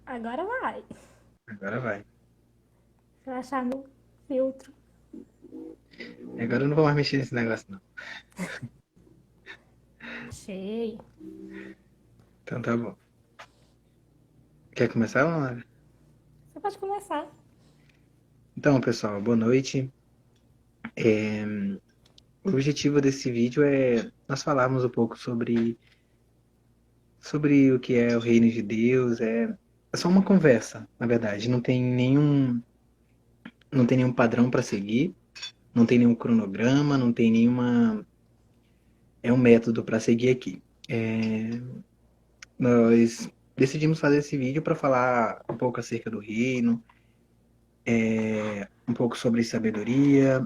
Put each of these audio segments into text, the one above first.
Agora vai. Agora vai. Você vai achar no filtro. Agora eu não vou mais mexer nesse negócio, não. Achei. Então tá bom. Quer começar, Lara? Você pode começar. Então, pessoal, boa noite. O objetivo desse vídeo é nós falarmos um pouco sobre o que é o reino de Deus. É só uma conversa, na verdade. Não tem nenhum padrão para seguir, não tem nenhum cronograma, não tem nenhuma. É um método para seguir aqui. Nós decidimos fazer esse vídeo para falar um pouco acerca do reino, um pouco sobre sabedoria,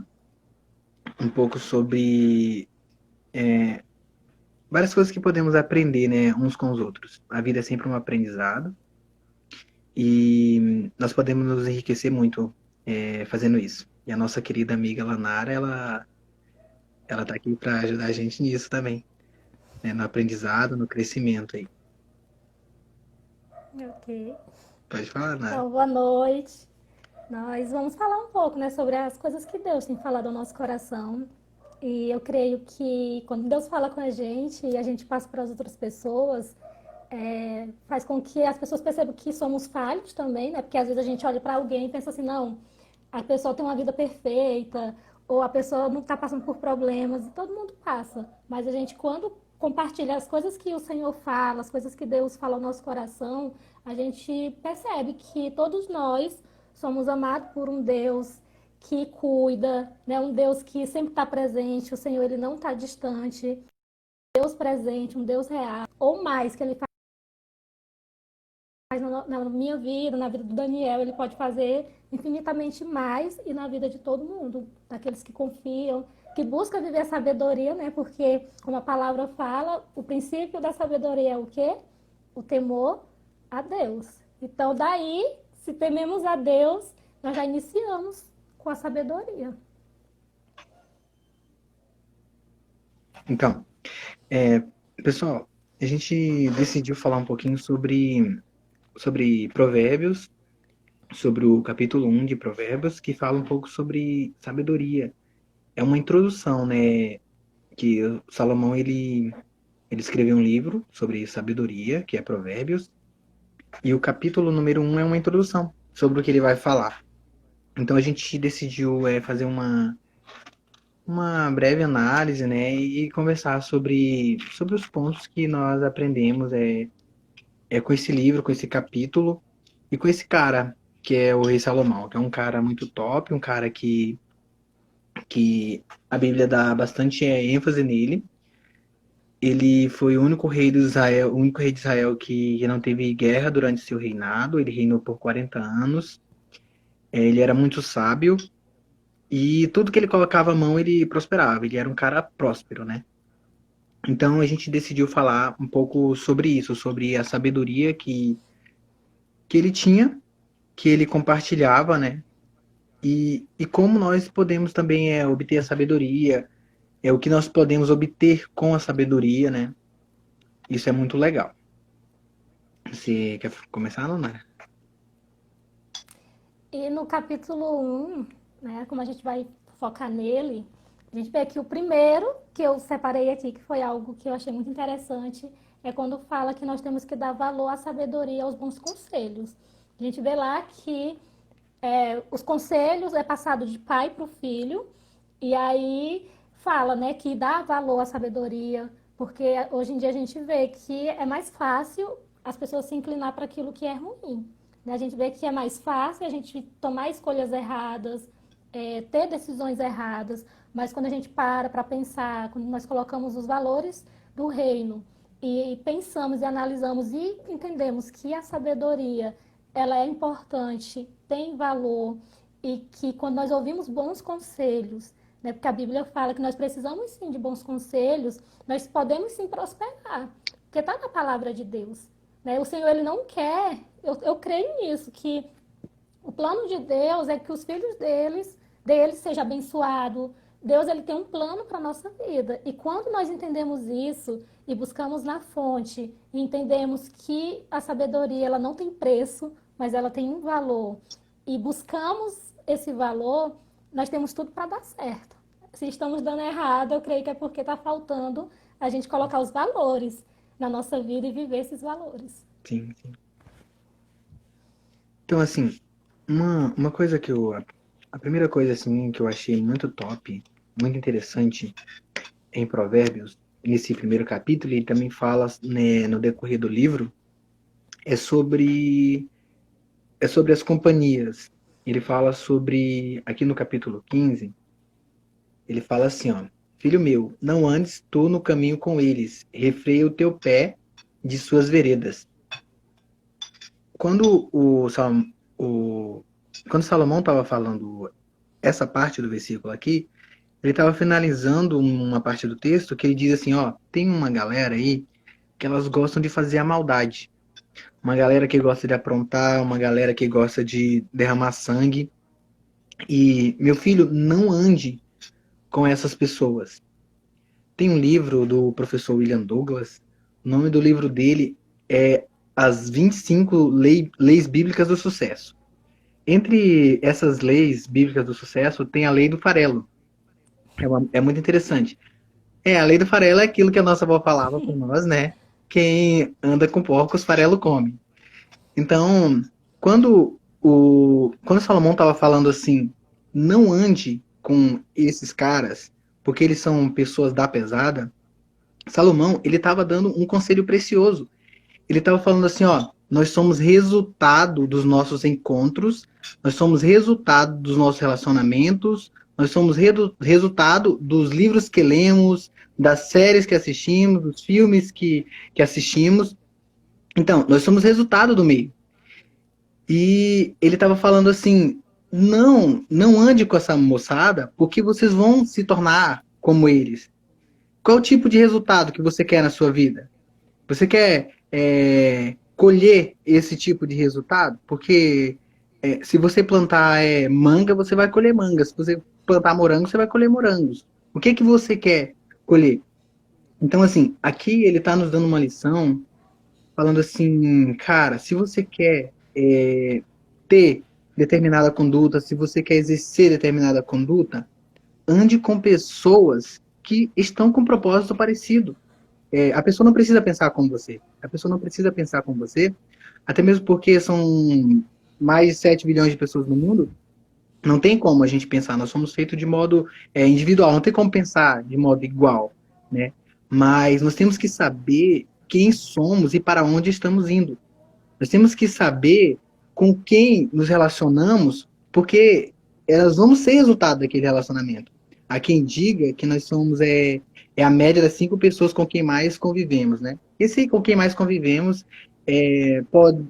um pouco sobre várias coisas que podemos aprender, né, uns com os outros. A vida é sempre um aprendizado e nós podemos nos enriquecer muito fazendo isso. E a nossa querida amiga Lanara, ela tá aqui para ajudar a gente nisso também, né, no aprendizado, no crescimento aí. Ok. Pode falar, Nara. Então, boa noite. Nós vamos falar um pouco, né, sobre as coisas que Deus tem falado ao nosso coração. E eu creio que quando Deus fala com a gente e a gente passa para as outras pessoas, faz com que as pessoas percebam que somos falhos também, né? Porque às vezes a gente olha para alguém e pensa assim, não, a pessoa tem uma vida perfeita, ou a pessoa não está passando por problemas, e todo mundo passa. Mas a gente, quando compartilha as coisas que o Senhor fala, as coisas que Deus fala ao nosso coração, a gente percebe que todos nós somos amados por um Deus que cuida, né? Um Deus que sempre está presente, o Senhor ele não está distante, Deus presente, um Deus real, ou mais que ele faz na minha vida, na vida do Daniel, ele pode fazer infinitamente mais e na vida de todo mundo, daqueles que confiam, que buscam viver a sabedoria, né? Porque, como a palavra fala, o princípio da sabedoria é o quê? O temor a Deus. Então, daí, se tememos a Deus, nós já iniciamos com a sabedoria. Então, é, pessoal, a gente decidiu falar um pouquinho sobre Provérbios, sobre o capítulo 1 de Provérbios, que fala um pouco sobre sabedoria. É uma introdução, né, que o Salomão ele escreveu um livro sobre sabedoria, que é Provérbios, e o capítulo número 1 é uma introdução sobre o que ele vai falar. Então a gente decidiu fazer uma breve análise, né, e conversar sobre os pontos que nós aprendemos com esse livro, com esse capítulo e com esse cara, que é o Rei Salomão, que é um cara muito top, um cara que a Bíblia dá bastante ênfase nele. Ele foi o único rei de Israel, o único rei de Israel que não teve guerra durante seu reinado. Ele reinou por 40 anos. Ele era muito sábio e tudo que ele colocava a mão ele prosperava. Ele era um cara próspero, né? Então a gente decidiu falar um pouco sobre isso, sobre a sabedoria que ele tinha, que ele compartilhava, né? E como nós podemos também obter a sabedoria, é o que nós podemos obter com a sabedoria, né? Isso é muito legal. Você quer começar, Nara? E no capítulo 1, né, como a gente vai focar nele, a gente vê que o primeiro que eu separei aqui, que foi algo que eu achei muito interessante, é quando fala que nós temos que dar valor à sabedoria e aos bons conselhos. A gente vê lá que os conselhos é passado de pai para o filho, e aí fala, né, que dá valor à sabedoria, porque hoje em dia a gente vê que é mais fácil as pessoas se inclinar para aquilo que é ruim. Né? A gente vê que é mais fácil a gente tomar escolhas erradas, ter decisões erradas, mas quando a gente para pensar, quando nós colocamos os valores do reino e pensamos e analisamos e entendemos que a sabedoria ela é importante, tem valor e que quando nós ouvimos bons conselhos, né, porque a Bíblia fala que nós precisamos sim de bons conselhos, nós podemos sim prosperar, porque está na palavra de Deus. Né? O Senhor ele não quer, eu creio nisso, que o plano de Deus é que os filhos deles sejam abençoados, Deus ele tem um plano para a nossa vida. E quando nós entendemos isso e buscamos na fonte, e entendemos que a sabedoria ela não tem preço, mas ela tem um valor, e buscamos esse valor, nós temos tudo para dar certo. Se estamos dando errado, eu creio que é porque está faltando a gente colocar os valores na nossa vida e viver esses valores. Sim, sim. Então, assim, uma coisa que eu. A primeira coisa, assim, que eu achei muito top, muito interessante em Provérbios, nesse primeiro capítulo, e também fala, né, no decorrer do livro, é sobre, é sobre as companhias. Ele fala sobre, aqui no capítulo 15, ele fala assim, ó, filho meu, não andes tu no caminho com eles, refreia o teu pé de suas veredas. Quando o, quando Salomão estava falando essa parte do versículo aqui, ele estava finalizando uma parte do texto que ele diz assim, ó, tem uma galera aí que elas gostam de fazer a maldade. Uma galera que gosta de aprontar, uma galera que gosta de derramar sangue. E, meu filho, não ande com essas pessoas. Tem um livro do professor William Douglas, o nome do livro dele é As 25 Leis Bíblicas do Sucesso. Entre essas leis bíblicas do sucesso, tem a lei do farelo. É muito interessante. A lei do farelo é aquilo que a nossa avó falava com nós, né? Quem anda com porcos, farelo come. Então, quando Salomão estava falando assim, não ande com esses caras, porque eles são pessoas da pesada, Salomão, ele estava dando um conselho precioso. Ele estava falando assim, ó, nós somos resultado dos nossos encontros, nós somos resultado dos nossos relacionamentos, nós somos resultado dos livros que lemos, das séries que assistimos, dos filmes que assistimos. Então, nós somos resultado do meio. E ele estava falando assim, não ande com essa moçada, porque vocês vão se tornar como eles. Qual o tipo de resultado que você quer na sua vida? Você quer colher esse tipo de resultado? Porque se você plantar manga, você vai colher mangas. Se você plantar morango, você vai colher morangos. O que que você quer colher? Então, assim, aqui ele está nos dando uma lição, falando assim, cara, se você quer ter determinada conduta, se você quer exercer determinada conduta, ande com pessoas que estão com um propósito parecido. A pessoa não precisa pensar como você. A pessoa não precisa pensar como você, até mesmo porque são mais de 7 bilhões de pessoas no mundo. Não tem como a gente pensar. Nós somos feitos de modo individual. Não tem como pensar de modo igual, né? Mas nós temos que saber quem somos e para onde estamos indo. Nós temos que saber com quem nos relacionamos, porque elas vamos ser resultado daquele relacionamento. Há quem diga que nós somos a média das 5 pessoas com quem mais convivemos, né? Esse com quem mais convivemos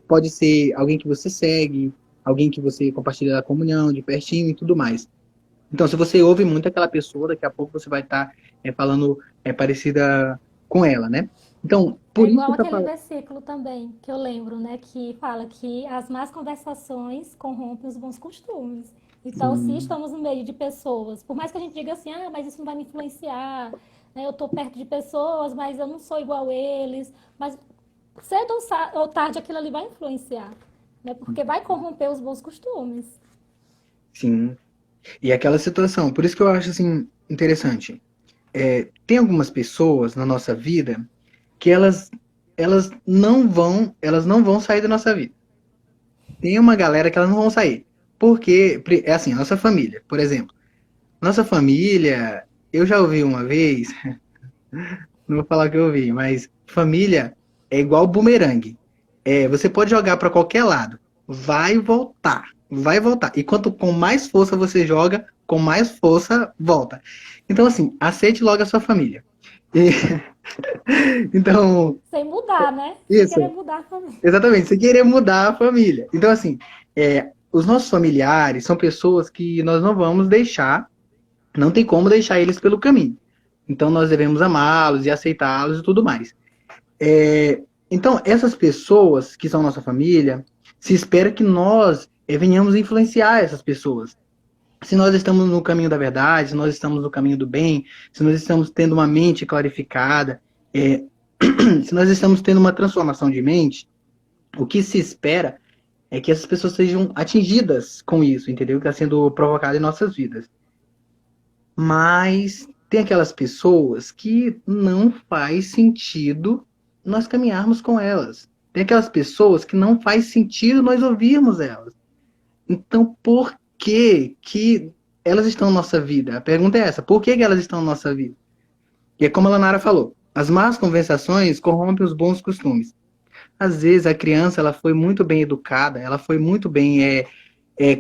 pode ser alguém que você segue, alguém que você compartilha da comunhão, de pertinho e tudo mais. Então, se você ouve muito aquela pessoa, daqui a pouco você vai estar falando parecida com ela, né? Então, É por isso igual que eu tô aquele falando. versículo também, que eu lembro, né? Que fala que as más conversações corrompem os bons costumes. Então, se Sim, estamos no meio de pessoas, por mais que a gente diga assim, ah, mas isso não vai me influenciar, né? Eu estou perto de pessoas, mas eu não sou igual a eles. Mas cedo ou tarde aquilo ali vai influenciar, né? Porque vai corromper os bons costumes. sim. E aquela situação, por isso que eu acho assim interessante. Tem algumas pessoas na nossa vida que elas não vão sair da nossa vida. Tem uma galera que elas não vão sair. Porque é assim, a nossa família, por exemplo. Nossa família, eu já ouvi uma vez, não vou falar que eu ouvi, mas família é igual bumerangue. Você pode jogar para qualquer lado, vai voltar, vai voltar. E quanto com mais força você joga, com mais força volta. Então assim, aceite logo a sua família. E, então, Sem mudar, né? Sem isso, querer mudar também. exatamente, você querer mudar a família. Então assim, os nossos familiares são pessoas que nós não vamos deixar, não tem como deixar eles pelo caminho. Então nós devemos amá-los e aceitá-los e tudo mais. Então, essas pessoas que são nossa família, se espera que nós venhamos influenciar essas pessoas. se nós estamos no caminho da verdade, se nós estamos no caminho do bem, se nós estamos tendo uma mente clarificada, é, se nós estamos tendo uma transformação de mente, o que se espera é que essas pessoas sejam atingidas com isso, entendeu? Que está sendo provocado em nossas vidas. Mas tem aquelas pessoas que não faz sentido nós caminharmos com elas. Tem aquelas pessoas que não faz sentido nós ouvirmos elas. Então, por que elas estão na nossa vida? A pergunta é essa: por que elas estão na nossa vida? E é como a Lanara falou: as más conversações corrompem os bons costumes. Às vezes a criança ela foi muito bem educada, ela foi muito bem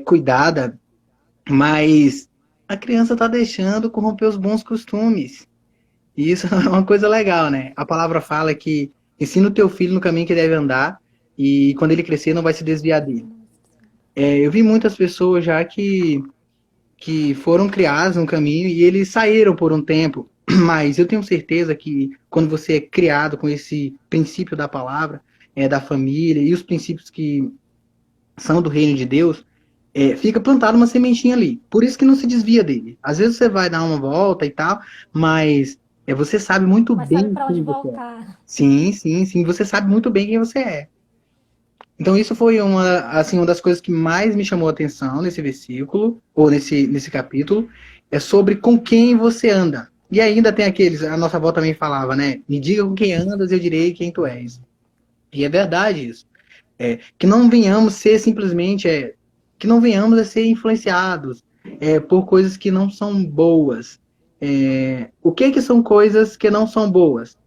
cuidada, mas a criança está deixando corromper os bons costumes. E isso é uma coisa legal, né? A palavra fala que ensina o teu filho no caminho que deve andar e quando ele crescer não vai se desviar dele. Eu vi muitas pessoas já que foram criadas no caminho e eles saíram por um tempo, mas eu tenho certeza que quando você é criado com esse princípio da palavra, da família e os princípios que são do reino de Deus, fica plantada uma sementinha ali. Por isso que não se desvia dele. Às vezes você vai dar uma volta e tal, mas você sabe muito Mas sabe bem para onde quem você é. voltar. Sim, sim, sim. Você sabe muito bem quem você é. Então isso foi uma das coisas que mais me chamou a atenção nesse versículo, ou nesse capítulo, é sobre com quem você anda. E ainda tem aqueles, a nossa avó também falava, né? Me diga com quem andas, eu direi quem tu és. E é verdade isso. Que não venhamos ser simplesmente, que não venhamos a ser influenciados por coisas que não são boas. O que são coisas que não são boas?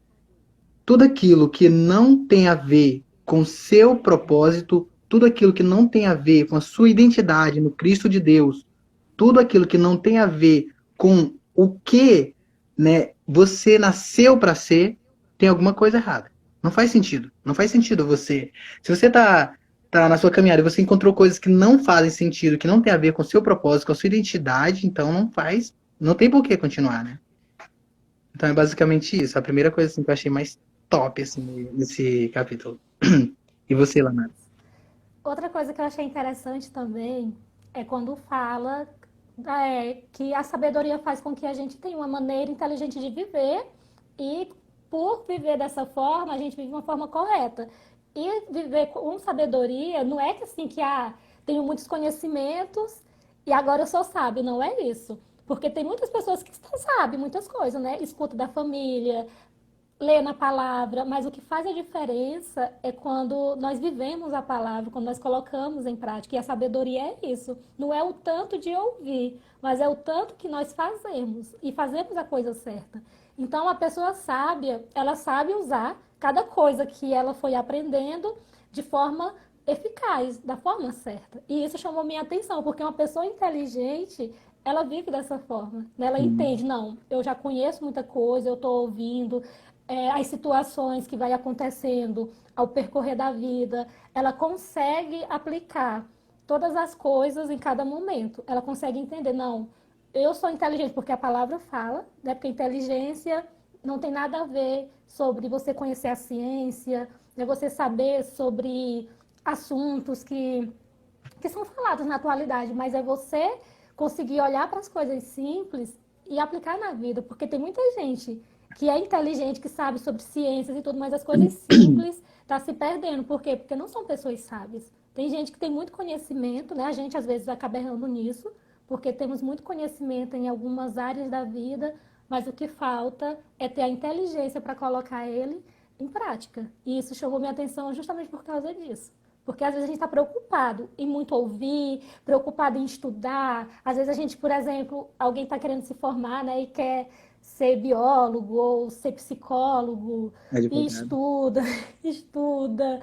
Tudo aquilo que não tem a ver com seu propósito, tudo aquilo que não tem a ver com a sua identidade no Cristo de Deus, tudo aquilo que não tem a ver com o que, né, você nasceu para ser, tem alguma coisa errada. Não faz sentido. Não faz sentido você. Se você tá na sua caminhada e você encontrou coisas que não fazem sentido, que não tem a ver com o seu propósito, com a sua identidade, então não tem por que continuar, né? Então é basicamente isso. A primeira coisa assim, que eu achei mais top assim, nesse capítulo. E você, Lana? Outra coisa que eu achei interessante também é quando fala que a sabedoria faz com que a gente tenha uma maneira inteligente de viver e, por viver dessa forma, a gente vive de uma forma correta. E viver com sabedoria não é que assim que tenho muitos conhecimentos e agora eu sou sábio, não é isso. Porque tem muitas pessoas que sabem muitas coisas, né? Escuta da família, lê na palavra, mas o que faz a diferença é quando nós vivemos a palavra, quando nós colocamos em prática. E a sabedoria é isso. Não é o tanto de ouvir, mas é o tanto que nós fazemos e fazemos a coisa certa. Então, a pessoa sábia, ela sabe usar cada coisa que ela foi aprendendo de forma eficaz, da forma certa. E isso chamou minha atenção, porque uma pessoa inteligente, ela vive dessa forma, né? Ela entende, não, eu já conheço muita coisa, eu estou ouvindo, as situações que vai acontecendo ao percorrer da vida, ela consegue aplicar todas as coisas em cada momento. Ela consegue entender, não, eu sou inteligente porque a palavra fala, né? Porque inteligência não tem nada a ver sobre você conhecer a ciência, né? Você saber sobre assuntos que são falados na atualidade, mas é você conseguir olhar para as coisas simples e aplicar na vida, porque tem muita gente que é inteligente, que sabe sobre ciências e tudo, mas as coisas simples tá se perdendo. Por quê? Porque não são pessoas sábias. Tem gente que tem muito conhecimento, né? A gente às vezes acaba errando nisso, porque temos muito conhecimento em algumas áreas da vida, mas o que falta é ter a inteligência para colocar ele em prática. E isso chamou minha atenção justamente por causa disso. Porque às vezes a gente está preocupado em muito ouvir, preocupado em estudar. Às vezes a gente, por exemplo, alguém está querendo se formar, né, e quer ser biólogo ou ser psicólogo, e Advogado. estuda, estuda,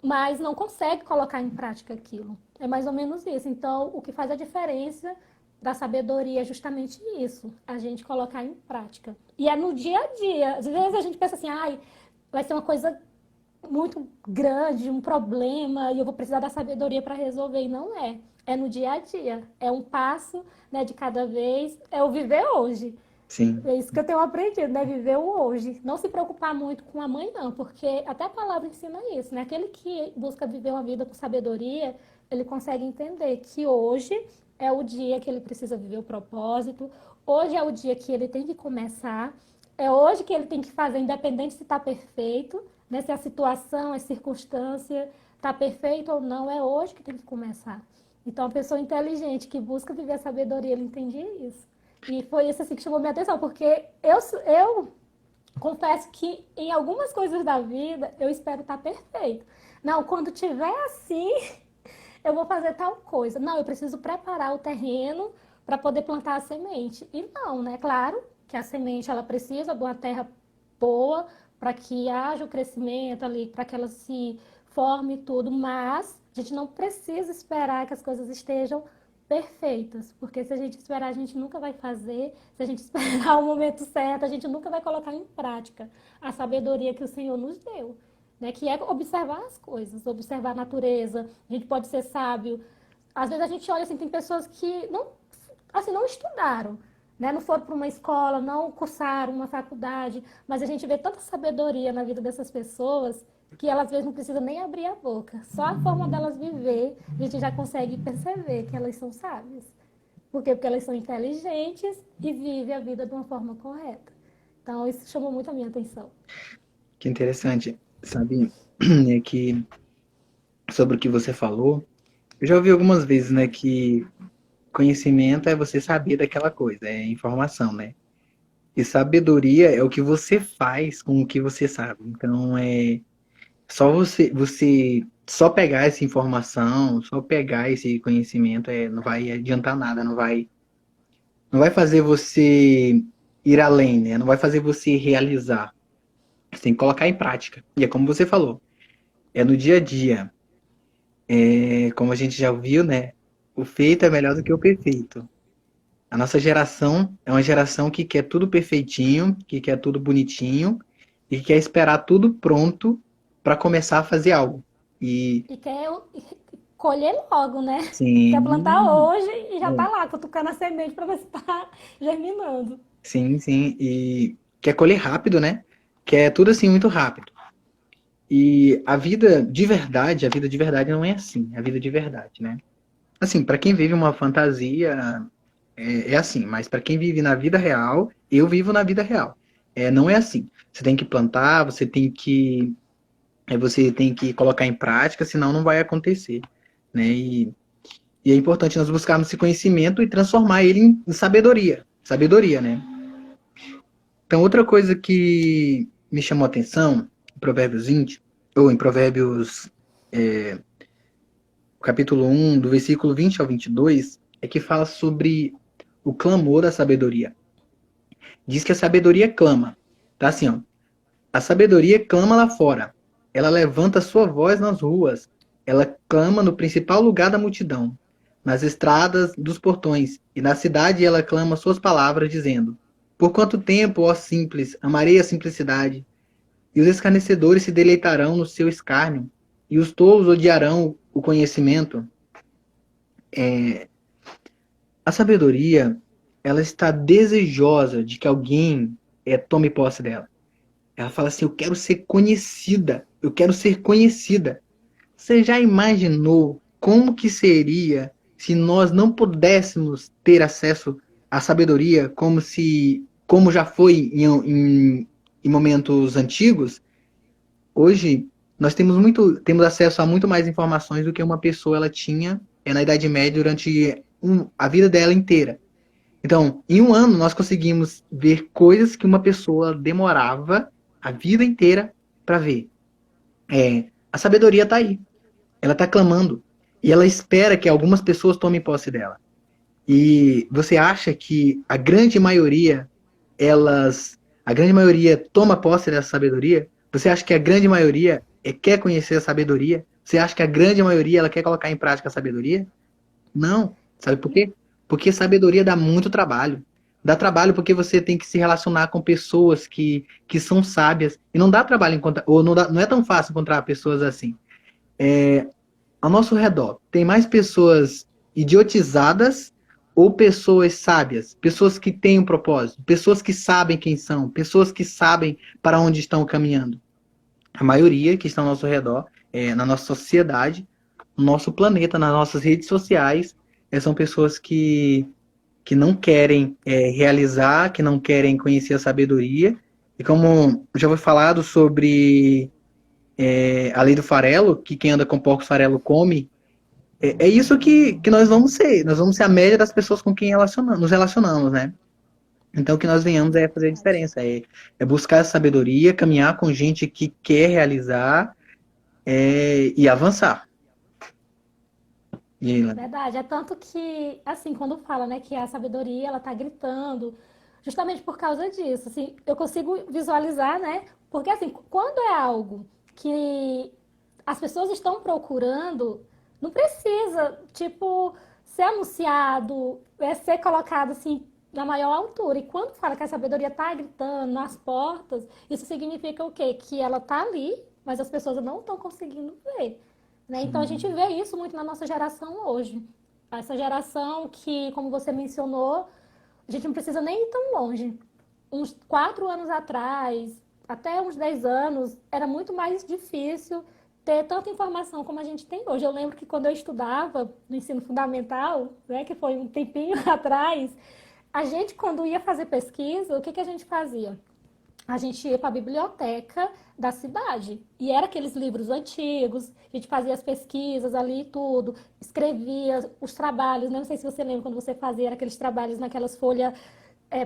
mas não consegue colocar em prática aquilo. É mais ou menos isso. Então, o que faz a diferença da sabedoria é justamente isso, a gente colocar em prática. E é no dia a dia. Às vezes a gente pensa assim, ai, vai ser uma coisa muito grande, um problema, e eu vou precisar da sabedoria para resolver. E não é. É no dia a dia. É um passo, né, de cada vez. É o viver hoje. Sim. É isso que eu tenho aprendido, né? Viver o hoje. Não se preocupar muito com amanhã, porque até a palavra ensina isso, né? Aquele que busca viver uma vida com sabedoria, ele consegue entender que hoje é o dia que ele precisa viver o propósito, hoje é o dia que ele tem que começar, é hoje que ele tem que fazer, independente se está perfeito, né? Se a situação, a circunstância está perfeito ou não, é hoje que tem que começar. Então, a pessoa inteligente que busca viver a sabedoria, ele entendia isso. E foi isso assim que chamou minha atenção, porque eu confesso que em algumas coisas da vida eu espero estar perfeito. Não, quando tiver assim, eu vou fazer tal coisa. Não, eu preciso preparar o terreno para poder plantar a semente. E não, né? Claro que a semente ela precisa de uma terra boa para que haja o crescimento ali, para que ela se forme tudo, mas a gente não precisa esperar que as coisas estejam perfeitas, porque se a gente esperar, a gente nunca vai fazer, se a gente esperar o momento certo, a gente nunca vai colocar em prática a sabedoria que o Senhor nos deu, né? Que é observar as coisas, observar a natureza. A gente pode ser sábio. Às vezes a gente olha assim, tem pessoas que não, assim, não estudaram, né? Não foram para uma escola, não cursaram uma faculdade, mas a gente vê tanta sabedoria na vida dessas pessoas que elas às vezes não precisam nem abrir a boca. Só a forma delas viver, a gente já consegue perceber que elas são sábias. Por quê? Porque elas são inteligentes e vivem a vida de uma forma correta. Então, isso chamou muito a minha atenção. Que interessante, sabe? É que sobre o que você falou, eu já ouvi algumas vezes, né, que conhecimento é você saber daquela coisa, é informação, né? E sabedoria é o que você faz com o que você sabe. Então, só você só pegar essa informação, só pegar esse conhecimento, não vai adiantar nada, não vai fazer você ir além, né? Não vai fazer você realizar. Você tem que colocar em prática. E é como você falou, é no dia a dia. Como a gente já viu, né? O feito é melhor do que o perfeito. A nossa geração é uma geração que quer tudo perfeitinho, que quer tudo bonitinho e que quer esperar tudo pronto para começar a fazer algo. E E quer colher logo, né? Quer plantar sim, hoje e já tá lá, cutucando a semente para ver se tá germinando. sim, sim. E quer colher rápido, né? Quer tudo assim muito rápido. E a vida de verdade não é assim, a vida de verdade, né? Assim, para quem vive uma fantasia, é assim, mas para quem vive na vida real, eu vivo na vida real. Não é assim. Você tem que plantar, você tem que colocar em prática, senão não vai acontecer, né? E é importante nós buscarmos esse conhecimento e transformar ele em sabedoria, né? Então, outra coisa que me chamou a atenção, em Provérbios 20, ou em Provérbios, capítulo 1, do versículo 20 ao 22, é que fala sobre o clamor da sabedoria. Diz que a sabedoria clama. Tá assim, ó. A sabedoria clama lá fora. Ela levanta sua voz nas ruas. Ela clama no principal lugar da multidão, nas estradas dos portões, e na cidade ela clama suas palavras, dizendo: Por quanto tempo, ó simples, amarei a simplicidade, e os escarnecedores se deleitarão no seu escárnio, e os tolos odiarão o conhecimento. A sabedoria, ela está desejosa de que alguém tome posse dela. Ela fala assim: eu quero ser conhecida, eu quero ser conhecida. Você já imaginou como que seria se nós não pudéssemos ter acesso à sabedoria como já foi em momentos antigos? Hoje nós temos acesso a muito mais informações do que uma pessoa ela tinha na Idade Média durante a vida dela inteira. Então, em um ano nós conseguimos ver coisas que uma pessoa demorava a vida inteira para ver. A sabedoria está aí. Ela está clamando. E ela espera que algumas pessoas tomem posse dela. E você acha que a grande maioria toma posse dessa sabedoria? Você acha que a grande maioria quer conhecer a sabedoria? Você acha que a grande maioria ela quer colocar em prática a sabedoria? Não. Sabe por quê? Porque sabedoria dá muito trabalho. Dá trabalho porque você tem que se relacionar com pessoas que são sábias. E não dá trabalho encontrar, ou não é tão fácil encontrar pessoas assim. Ao nosso redor, tem mais pessoas idiotizadas ou pessoas sábias? Pessoas que têm um propósito, pessoas que sabem quem são, pessoas que sabem para onde estão caminhando. A maioria que está ao nosso redor, na nossa sociedade, no nosso planeta, nas nossas redes sociais, são pessoas que não querem realizar, que não querem conhecer a sabedoria. E como já foi falado sobre a lei do farelo, que quem anda com porcos farelo come, é isso que nós vamos ser. Nós vamos ser a média das pessoas com quem nos relacionamos, né? Então, o que nós venhamos é fazer a Verdade. diferença, é buscar essa sabedoria, caminhar com gente que quer realizar e avançar. E aí, Lana? Verdade. É tanto que, assim, quando fala, né, que a sabedoria, ela tá gritando, justamente por causa disso, assim, eu consigo visualizar, né, porque, assim, quando é algo que as pessoas estão procurando, não precisa, tipo, ser anunciado, ser colocado, assim, na maior altura. E quando fala que a sabedoria tá gritando nas portas, isso significa o quê? Que ela tá ali, mas as pessoas não estão conseguindo ver. Né? Então a gente Sim, vê isso muito na nossa geração hoje. Essa geração que, como você mencionou, a gente não precisa nem ir tão longe. Uns 4 anos atrás, até uns 10 anos, era muito mais difícil ter tanta informação como a gente tem hoje. Eu lembro que quando eu estudava no ensino fundamental, né, que foi um tempinho atrás, a gente, quando ia fazer pesquisa, o que que a gente fazia? A gente ia para a biblioteca da cidade. E era aqueles livros antigos, a gente fazia as pesquisas ali e tudo, escrevia os trabalhos, né? Não sei se você lembra quando você fazia aqueles trabalhos naquelas folhas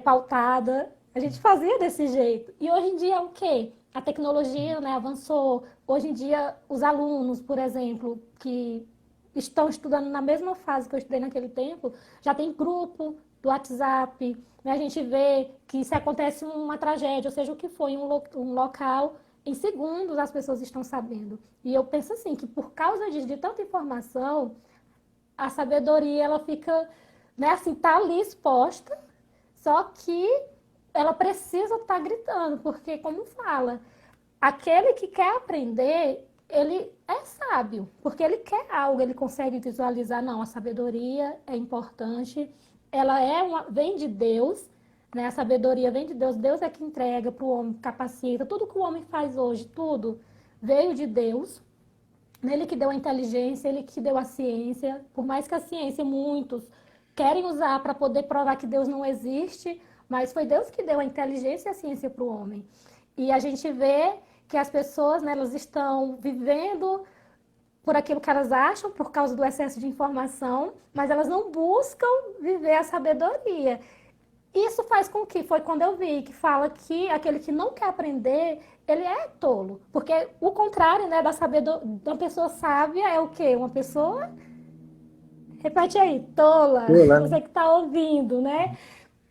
pautadas. A gente fazia desse jeito. E hoje em dia é o quê? A tecnologia, né, avançou. Hoje em dia, os alunos, por exemplo, que estão estudando na mesma fase que eu estudei naquele tempo, já tem grupo do WhatsApp, né? A gente vê que se acontece uma tragédia, ou seja, o que foi um local, em segundos as pessoas estão sabendo. E eu penso assim, que por causa disso, de tanta informação, a sabedoria, ela fica, né, assim, tá ali exposta, só que ela precisa estar gritando, porque, como fala, aquele que quer aprender, ele é sábio, porque ele quer algo, ele consegue visualizar, não, a sabedoria é importante, ela vem de Deus, né? A sabedoria vem de Deus, Deus é que entrega para o homem, capacita, tudo que o homem faz hoje, tudo veio de Deus, ele que deu a inteligência, ele que deu a ciência, por mais que a ciência muitos querem usar para poder provar que Deus não existe, mas foi Deus que deu a inteligência e a ciência para o homem. E a gente vê que as pessoas, né, elas estão vivendo por aquilo que elas acham, por causa do excesso de informação, mas elas não buscam viver a sabedoria. Isso faz com que, foi quando eu vi, que fala que aquele que não quer aprender, ele é tolo. Porque o contrário, né, da sabedoria, da pessoa sábia é o quê? Uma pessoa, repete aí, tola. pô, lá, Você que está ouvindo, né?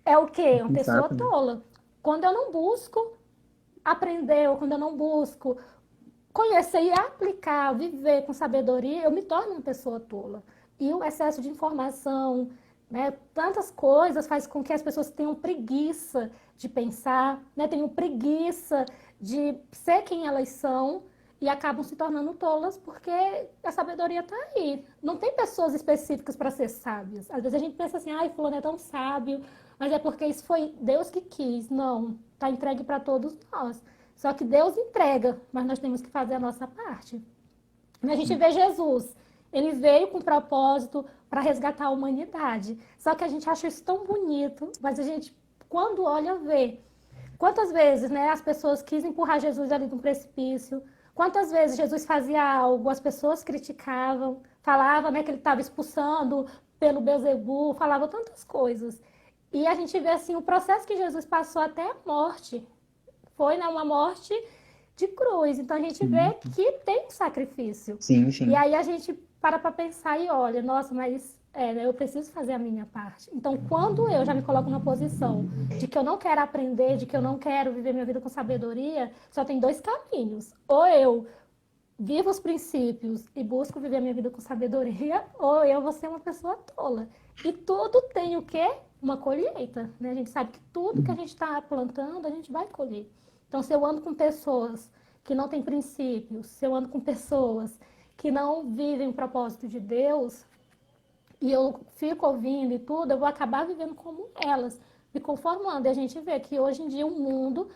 É o quê? Uma pessoa insensato, né? tola. Quando eu não busco aprender, ou quando eu não busco conhecer e aplicar, viver com sabedoria, eu me torno uma pessoa tola. E o excesso de informação, né, tantas coisas faz com que as pessoas tenham preguiça de pensar, né, tenham preguiça de ser quem elas são e acabam se tornando tolas porque a sabedoria está aí. Não tem pessoas específicas para ser sábias. Às vezes a gente pensa assim, ai, fulano é tão sábio, mas é porque isso foi Deus que quis. Não, está entregue para todos nós. Só que Deus entrega, mas nós temos que fazer a nossa parte. A gente vê Jesus, ele veio com propósito para resgatar a humanidade. Só que a gente acha isso tão bonito, mas a gente, quando olha, vê. Quantas vezes, né, as pessoas quis empurrar Jesus ali do precipício? Quantas vezes Jesus fazia algo, as pessoas criticavam, falavam, né, que ele estava expulsando pelo Beelzebul, falavam tantas coisas. E a gente vê assim o processo que Jesus passou até a morte. Foi, né, uma morte de cruz. Então a gente vê Sim, que tem um sacrifício. sim, E sim. aí a gente para pensar e olha, nossa, mas né, eu preciso fazer a minha parte. Então, quando eu já me coloco na posição de que eu não quero aprender, de que eu não quero viver minha vida com sabedoria, só tem dois caminhos. Ou eu vivo os princípios e busco viver minha vida com sabedoria, ou eu vou ser uma pessoa tola. E tudo tem o quê? Uma colheita, né? A gente sabe que tudo que a gente está plantando, a gente vai colher. Então, se eu ando com pessoas que não têm princípios, se eu ando com pessoas que não vivem o propósito de Deus, e eu fico ouvindo e tudo, eu vou acabar vivendo como elas, me conformando. E a gente vê que hoje em dia o mundo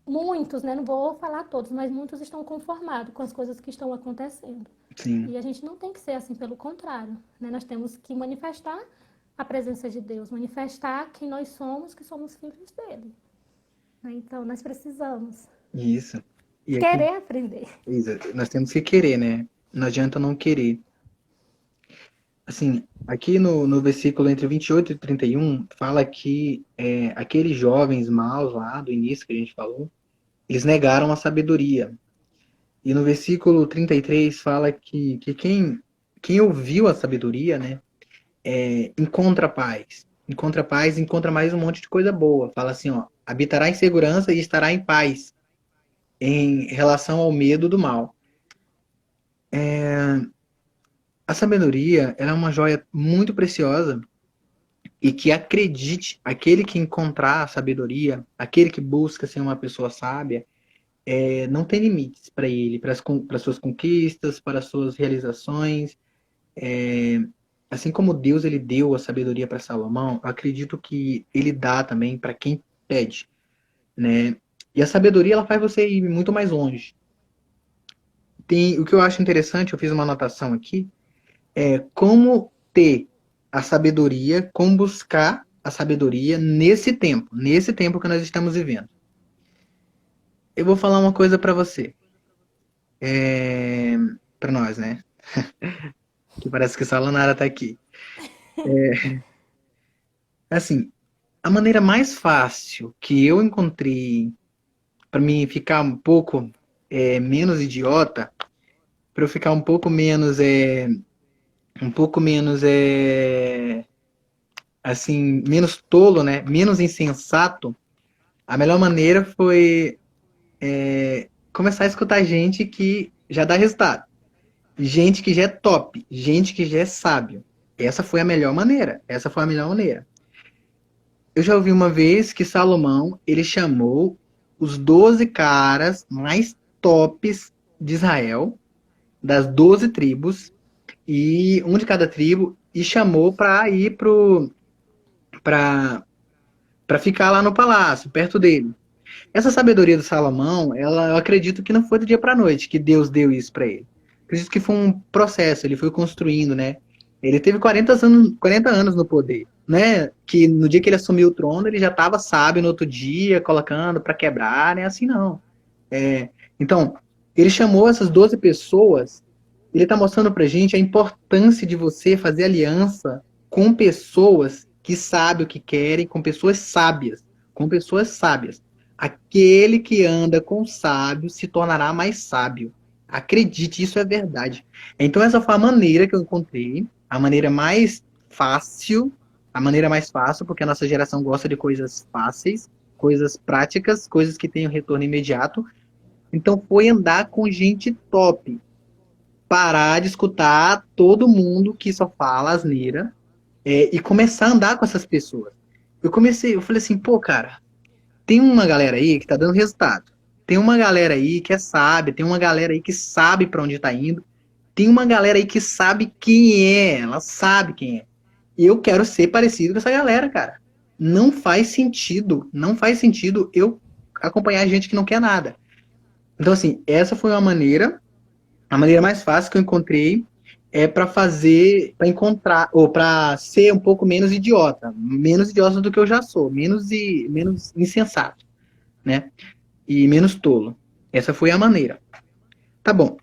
muitos, né? Não vou falar todos, mas muitos estão conformados com as coisas que estão acontecendo. Sim, E a gente não tem que ser assim, pelo contrário, né? Nós temos que manifestar a presença de Deus, manifestar quem nós somos, que somos filhos dele, né? Então, nós precisamos isso. E aqui, querer aprender. Isa, nós temos que querer, né? Não adianta não querer. Assim, aqui no versículo entre 28 e 31, fala que aqueles jovens maus lá do início que a gente falou, eles negaram a sabedoria. E no versículo 33 fala que quem ouviu a sabedoria, né, encontra paz. Encontra paz, encontra mais um monte de coisa boa. Fala assim, ó, habitará em segurança e estará em paz em relação ao medo do mal. A sabedoria, ela é uma joia muito preciosa e que acredite, aquele que encontrar a sabedoria, aquele que busca ser uma pessoa sábia, não tem limites para ele, para as suas conquistas, para as suas realizações. Assim como Deus ele deu a sabedoria para Salomão, eu acredito que ele dá também para quem pede, né? E a sabedoria ela faz você ir muito mais longe. Tem o que eu acho interessante, eu fiz uma anotação aqui, como ter a sabedoria, como buscar a sabedoria nesse tempo que nós estamos vivendo. Eu vou falar uma coisa para você, para nós, né? Que parece que só a Lanara tá aqui. Assim, a maneira mais fácil que eu encontrei para mim ficar um pouco menos idiota, para eu ficar um pouco menos assim, menos tolo, né? Menos insensato. A melhor maneira foi começar a escutar gente que já dá resultado. Gente que já é top, gente que já é sábio. Essa foi a melhor maneira. Essa foi a melhor maneira. Eu já ouvi uma vez que Salomão, ele chamou os 12 caras mais tops de Israel, das 12 tribos, e um de cada tribo, e chamou para ir para ficar lá no palácio, perto dele. Essa sabedoria do Salomão, eu acredito que não foi do dia para a noite que Deus deu isso para ele. Acredito que foi um processo, ele foi construindo, né? Ele teve 40 anos no poder, né? Que no dia que ele assumiu o trono, ele já estava sábio no outro dia, colocando para quebrar, né? Assim não. Então, ele chamou essas 12 pessoas, ele está mostrando para gente a importância de você fazer aliança com pessoas que sabem o que querem, com pessoas sábias. Com pessoas sábias. Aquele que anda com sábio se tornará mais sábio. Acredite, isso é verdade. Então, essa foi a maneira que eu encontrei, a maneira mais fácil, porque a nossa geração gosta de coisas fáceis, coisas práticas, coisas que tenham retorno imediato. Então foi andar com gente top. Parar de escutar todo mundo que só fala asneira e começar a andar com essas pessoas. Eu falei assim, pô, cara, tem uma galera aí que tá dando resultado. Tem uma galera aí que é sábia, tem uma galera aí que sabe para onde tá indo. Tem uma galera aí que sabe quem é, ela sabe quem é. E eu quero ser parecido com essa galera, cara. Não faz sentido eu acompanhar gente que não quer nada. Então, assim, essa foi a maneira mais fácil que eu encontrei para para encontrar, ou para ser um pouco menos idiota do que eu já sou, menos insensato, né? E menos tolo. Essa foi a maneira. Tá bom,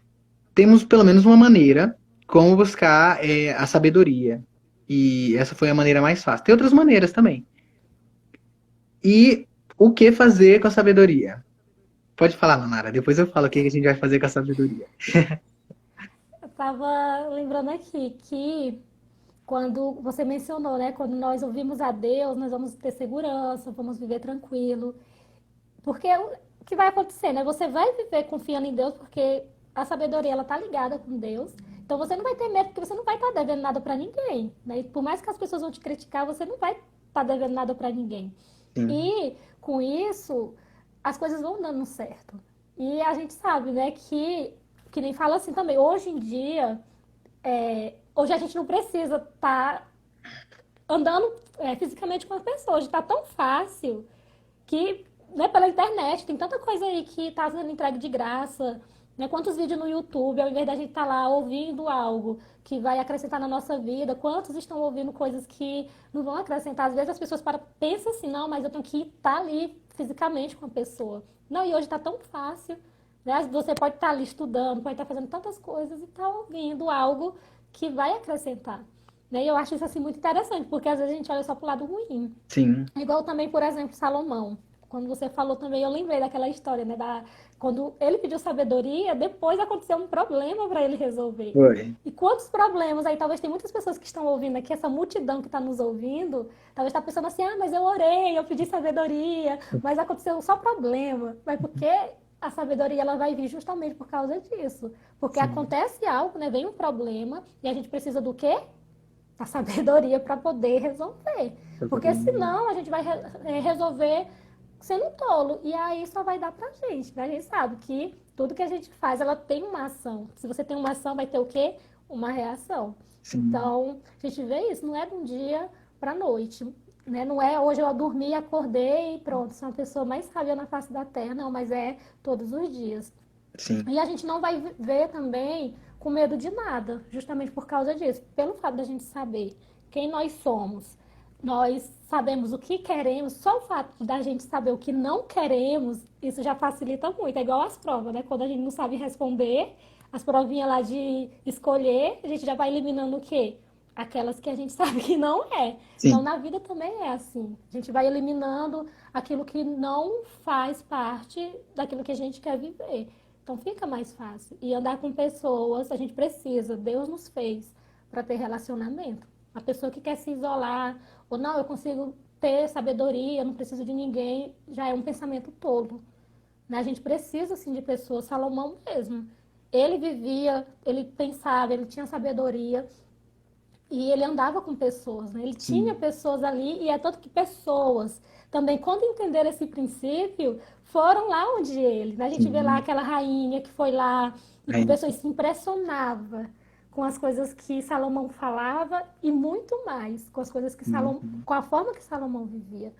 temos pelo menos uma maneira como buscar a sabedoria. E essa foi a maneira mais fácil. Tem outras maneiras também. E o que fazer com a sabedoria? Pode falar, Lanara. Depois eu falo o que a gente vai fazer com a sabedoria. Eu estava lembrando aqui que quando você mencionou, né, quando nós ouvimos a Deus, nós vamos ter segurança, vamos viver tranquilo. Porque o que vai acontecer, né? Você vai viver confiando em Deus, porque a sabedoria ela tá ligada com Deus. Então você não vai ter medo, porque você não vai estar devendo nada para ninguém, né? E por mais que as pessoas vão te criticar, você não vai estar devendo nada para ninguém. Sim, E com isso, as coisas vão dando certo. E a gente sabe, né, que nem fala assim também, hoje em dia, hoje a gente não precisa estar andando fisicamente com as pessoas, está tão fácil que né, pela internet. Tem tanta coisa aí que está sendo entregue de graça. Né? Quantos vídeos no YouTube, ao invés da gente estar lá ouvindo algo que vai acrescentar na nossa vida, quantos estão ouvindo coisas que não vão acrescentar? Às vezes as pessoas pensam assim, não, mas eu tenho que estar ali fisicamente com a pessoa. Não, e hoje está tão fácil. Né? Você pode estar ali estudando, pode estar fazendo tantas coisas e estar ouvindo algo que vai acrescentar. Né? E eu acho isso assim muito interessante, porque às vezes a gente olha só para o lado ruim. Sim, Igual também, por exemplo, Salomão. Quando você falou também, eu lembrei daquela história, né? Quando ele pediu sabedoria, depois aconteceu um problema para ele resolver. foi. E quantos problemas aí, talvez tem muitas pessoas que estão ouvindo aqui, essa multidão que está nos ouvindo, talvez está pensando assim, ah, mas eu orei, eu pedi sabedoria, mas aconteceu só problema. Mas porque a sabedoria ela vai vir justamente por causa disso. Porque Sim, acontece algo, né? Vem um problema e a gente precisa do quê? A sabedoria para poder resolver. pra Porque poder. senão a gente vai resolver sendo tolo. E aí só vai dar pra gente. Né? A gente sabe que tudo que a gente faz, ela tem uma ação. Se você tem uma ação, vai ter o quê? Uma reação. Sim, Então, a gente vê isso, não é de um dia para noite. Né? Não é hoje eu dormi, acordei e pronto, sou uma pessoa mais sábia na face da terra, não, mas é todos os dias. sim, E a gente não vai ver também com medo de nada, justamente por causa disso. Pelo fato da gente saber quem nós somos, nós sabemos o que queremos, só o fato da gente saber o que não queremos, isso já facilita muito. É igual às provas, né? Quando a gente não sabe responder, as provinhas lá de escolher, a gente já vai eliminando o quê? Aquelas que a gente sabe que não é. Então, sim, na vida também é assim. A gente vai eliminando aquilo que não faz parte daquilo que a gente quer viver. Então fica mais fácil. E andar com pessoas, a gente precisa, Deus nos fez para ter relacionamento. A pessoa que quer se isolar, ou não, eu consigo ter sabedoria, eu não preciso de ninguém, já é um pensamento tolo. Né? A gente precisa, assim, de pessoas. Salomão mesmo. Ele vivia, ele pensava, ele tinha sabedoria e ele andava com pessoas, né? Ele tinha sim. pessoas ali e é tanto que pessoas também, quando entenderam esse princípio, foram lá onde ele. Né? A gente vê lá Sim. aquela rainha que foi lá e que Aí, pessoas se impressionava com as coisas que Salomão falava e muito mais com as coisas que Salomão, uhum. com a forma que Salomão vivia.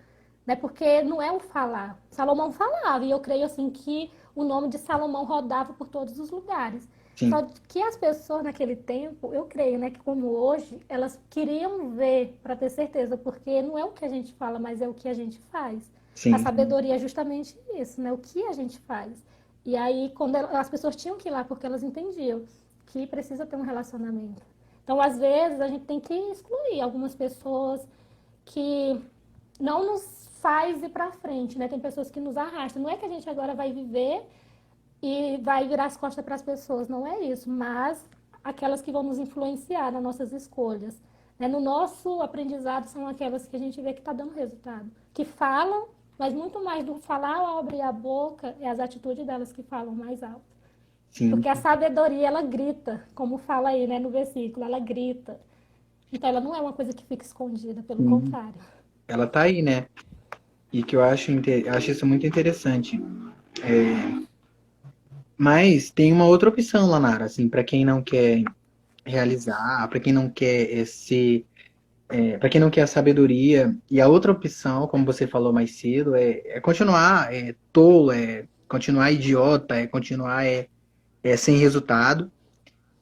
Né? Porque não é um falar. Salomão falava e eu creio assim que o nome de Salomão rodava por todos os lugares. Só Sim, que as pessoas naquele tempo, eu creio, né, que como hoje, elas queriam ver para ter certeza, porque não é o que a gente fala, mas é o que a gente faz. A sim, sim. sabedoria é justamente isso, né? O que a gente faz. E aí, quando as pessoas tinham que ir lá, porque elas entendiam que precisa ter um relacionamento. Então, às vezes, a gente tem que excluir algumas pessoas que não nos faz ir para frente, né? Tem pessoas que nos arrastam. Não é que a gente agora vai viver e vai virar as costas para as pessoas, não é isso, mas aquelas que vão nos influenciar nas nossas escolhas. Né? No nosso aprendizado são aquelas que a gente vê que está dando resultado, que falam, mas muito mais do falar ao abrir a boca é as atitudes delas que falam mais alto. Sim. Porque a sabedoria, ela grita, como fala aí, né, no versículo, ela grita. Então, ela não é uma coisa que fica escondida, pelo Sim. contrário. Ela tá aí, né? E que eu acho, acho isso muito interessante. Mas tem uma outra opção, Lanara, assim, para quem não quer realizar, para quem não quer ser, para quem não quer a sabedoria. E a outra opção, como você falou mais cedo, é continuar tolo, é continuar idiota, é continuar sem resultado.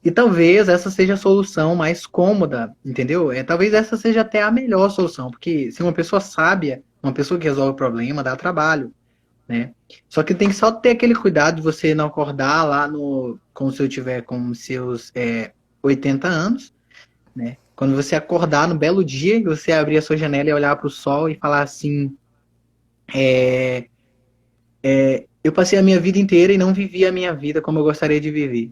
E talvez essa seja a solução mais cômoda, entendeu? Talvez essa seja até a melhor solução, porque se uma pessoa sábia, uma pessoa que resolve o problema, dá trabalho, né? Só que tem que só ter aquele cuidado de você não acordar lá no, como se eu tiver com seus 80 anos, né? Quando você acordar no belo dia, você abrir a sua janela e olhar para o sol e falar assim, eu passei a minha vida inteira e não vivi a minha vida como eu gostaria de viver.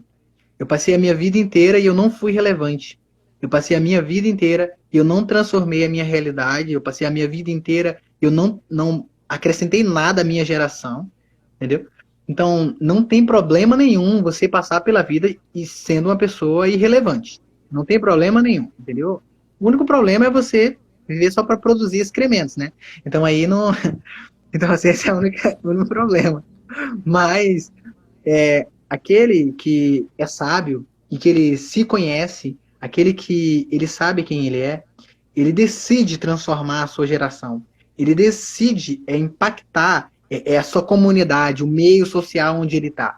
Eu passei a minha vida inteira e eu não fui relevante. Eu passei a minha vida inteira e eu não transformei a minha realidade. Eu passei a minha vida inteira e eu não acrescentei nada à minha geração. Entendeu? Então, não tem problema nenhum você passar pela vida e sendo uma pessoa irrelevante. Não tem problema nenhum, entendeu? O único problema é você viver só para produzir excrementos, né? Então aí não. Então, assim, esse é o único problema. Mas aquele que é sábio e que ele se conhece, aquele que ele sabe quem ele decide transformar a sua geração. Ele decide impactar é a sua comunidade, o meio social onde ele está.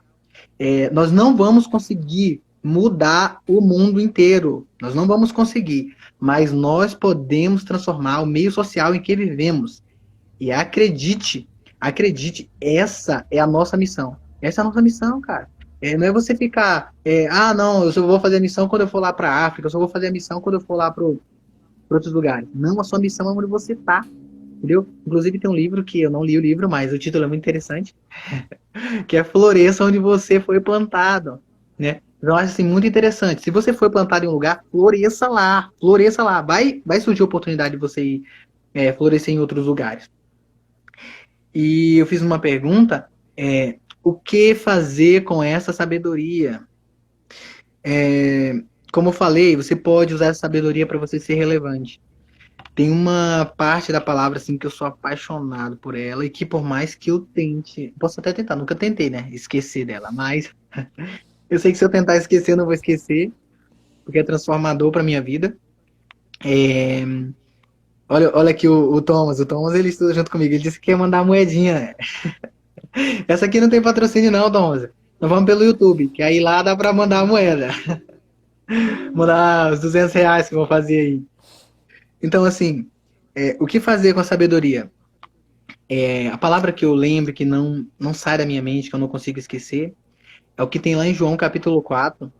Nós não vamos conseguir mudar o mundo inteiro. Nós não vamos conseguir. Mas nós podemos transformar o meio social em que vivemos. E acredite, essa é a nossa missão. Essa é a nossa missão, cara. Não é você ficar, não, eu só vou fazer a missão quando eu for lá para a África, eu só vou fazer a missão quando eu for lá para outros lugares. Não, a sua missão é onde você está, entendeu? Inclusive tem um livro que eu não li o livro, mas o título é muito interessante, que é Floresça onde você foi plantado, né? Eu acho assim muito interessante. Se você foi plantado em um lugar, floresça lá, floresça lá. Vai surgir a oportunidade de você ir florescer em outros lugares. E eu fiz uma pergunta, o que fazer com essa sabedoria? Como eu falei, você pode usar essa sabedoria para você ser relevante. Tem uma parte da palavra assim que eu sou apaixonado por ela e que por mais que eu tente, posso até tentar, nunca tentei, né, esquecer dela, mas eu sei que se eu tentar esquecer, eu não vou esquecer, porque é transformador para minha vida. É, olha aqui o Thomas ele estuda junto comigo, ele disse que quer mandar moedinha. Essa aqui não tem patrocínio não, Thomas. Nós vamos pelo YouTube, que aí lá dá para mandar a moeda. Mandar os R$ 200 que eu vou fazer aí. Então, assim, o que fazer com a sabedoria? A palavra que eu lembro, que não sai da minha mente, que eu não consigo esquecer, é o que tem lá em João capítulo 4,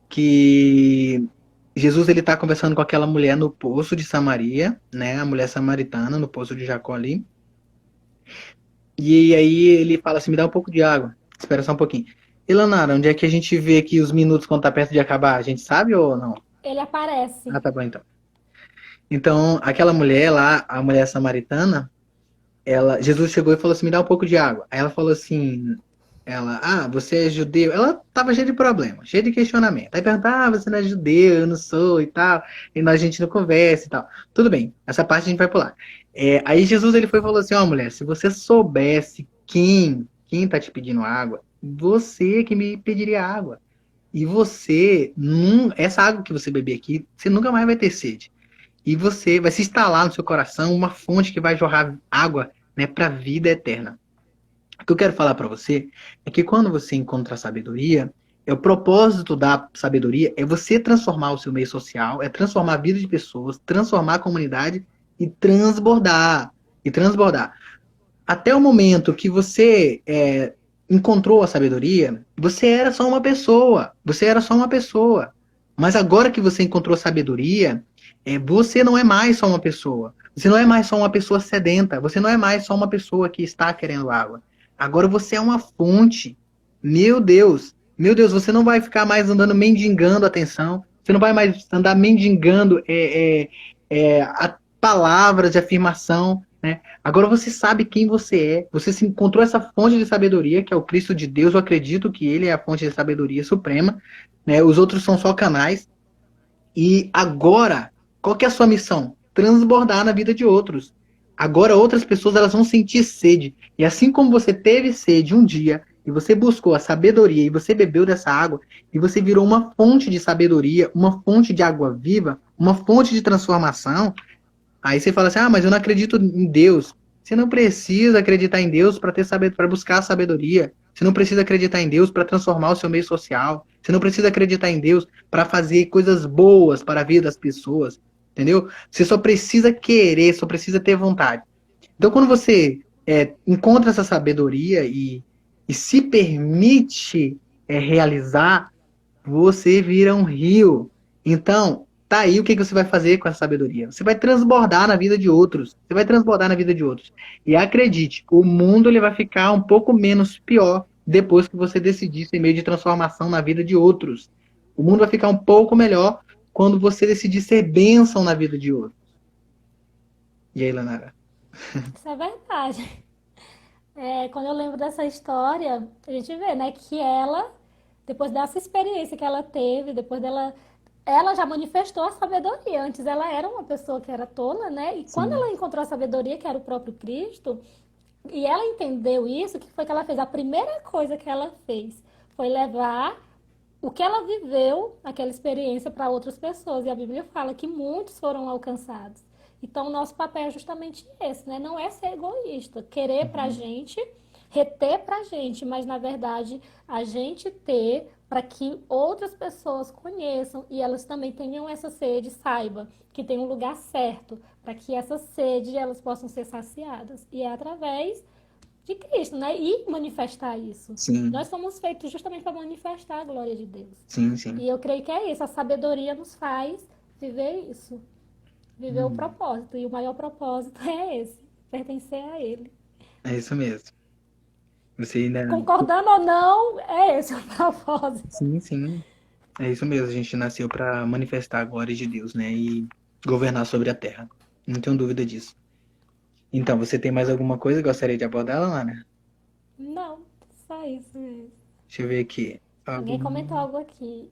que Jesus ele está conversando com aquela mulher no poço de Samaria, né? A mulher samaritana no poço de Jacó ali. E aí ele fala assim, me dá um pouco de água. Espera só um pouquinho. E Lanara, onde é que a gente vê aqui os minutos quando tá perto de acabar? A gente sabe ou não? Ele aparece. Ah, tá bom então. Então, aquela mulher lá, a mulher samaritana, Jesus chegou e falou assim, me dá um pouco de água. Aí ela falou assim, você é judeu? Ela tava cheia de problema, cheia de questionamento. Aí pergunta, você não é judeu, eu não sou e tal, e nós a gente não conversa e tal. Tudo bem, essa parte a gente vai pular. Aí Jesus ele foi e falou assim, mulher, se você soubesse quem tá te pedindo água, você que me pediria água. E você, essa água que você beber aqui, você nunca mais vai ter sede. E você vai se instalar no seu coração uma fonte que vai jorrar água, né, para a vida eterna. O que eu quero falar para você é que quando você encontra a sabedoria, o propósito da sabedoria é você transformar o seu meio social, é transformar a vida de pessoas, transformar a comunidade e transbordar. E transbordar. Até o momento que você encontrou a sabedoria, você era só uma pessoa. Você era só uma pessoa. Mas agora que você encontrou a sabedoria, você não é mais só uma pessoa. Você não é mais só uma pessoa sedenta. Você não é mais só uma pessoa que está querendo água. Agora você é uma fonte. Meu Deus. Meu Deus, você não vai ficar mais andando mendigando atenção. Você não vai mais andar mendigando palavras de afirmação, né? Agora você sabe quem você é. Você se encontrou essa fonte de sabedoria, que é o Cristo de Deus. Eu acredito que ele é a fonte de sabedoria suprema, né? Os outros são só canais. E agora, qual que é a sua missão? Transbordar na vida de outros. Agora outras pessoas elas vão sentir sede. E assim como você teve sede um dia, e você buscou a sabedoria, e você bebeu dessa água, e você virou uma fonte de sabedoria, uma fonte de água viva, uma fonte de transformação, aí você fala assim, mas eu não acredito em Deus. Você não precisa acreditar em Deus para buscar a sabedoria. Você não precisa acreditar em Deus para transformar o seu meio social. Você não precisa acreditar em Deus para fazer coisas boas para a vida das pessoas. Entendeu? Você só precisa querer, só precisa ter vontade. Então, quando você encontra essa sabedoria e se permite realizar, você vira um rio. Então, tá aí o que você vai fazer com essa sabedoria. Você vai transbordar na vida de outros. Você vai transbordar na vida de outros. E acredite, o mundo ele vai ficar um pouco menos pior depois que você decidir ser meio de transformação na vida de outros. O mundo vai ficar um pouco melhor quando você decidir ser bênção na vida de outros. E aí, Lanara? Isso é verdade. Quando eu lembro dessa história, a gente vê, né, que ela, depois dessa experiência que ela teve, depois dela, ela já manifestou a sabedoria. Antes ela era uma pessoa que era tola, né? E quando Sim. ela encontrou a sabedoria, que era o próprio Cristo, e ela entendeu isso, o que foi que ela fez? A primeira coisa que ela fez foi levar o que ela viveu, aquela experiência, para outras pessoas. E a Bíblia fala que muitos foram alcançados. Então, o nosso papel é justamente esse, né? Não é ser egoísta, querer pra Uhum. gente, reter pra gente, mas na verdade a gente ter para que outras pessoas conheçam e elas também tenham essa sede, saiba que tem um lugar certo para que essa sede elas possam ser saciadas. E é através de Cristo, né? E manifestar isso. Sim, Nós somos feitos justamente para manifestar a glória de Deus. sim, sim. E eu creio que é isso. A sabedoria nos faz viver isso, viver o Uhum. propósito. E o maior propósito é esse, pertencer a Ele. É isso mesmo. Você ainda. Concordando ou não, é esse o propósito. Sim, sim. É isso mesmo. A gente nasceu para manifestar a glória de Deus, né? E governar sobre a terra. Não tenho dúvida disso. Então, você tem mais alguma coisa que gostaria de abordar, Lana? Não, só isso mesmo. Deixa eu ver aqui. Ninguém comentou Algum... algo aqui.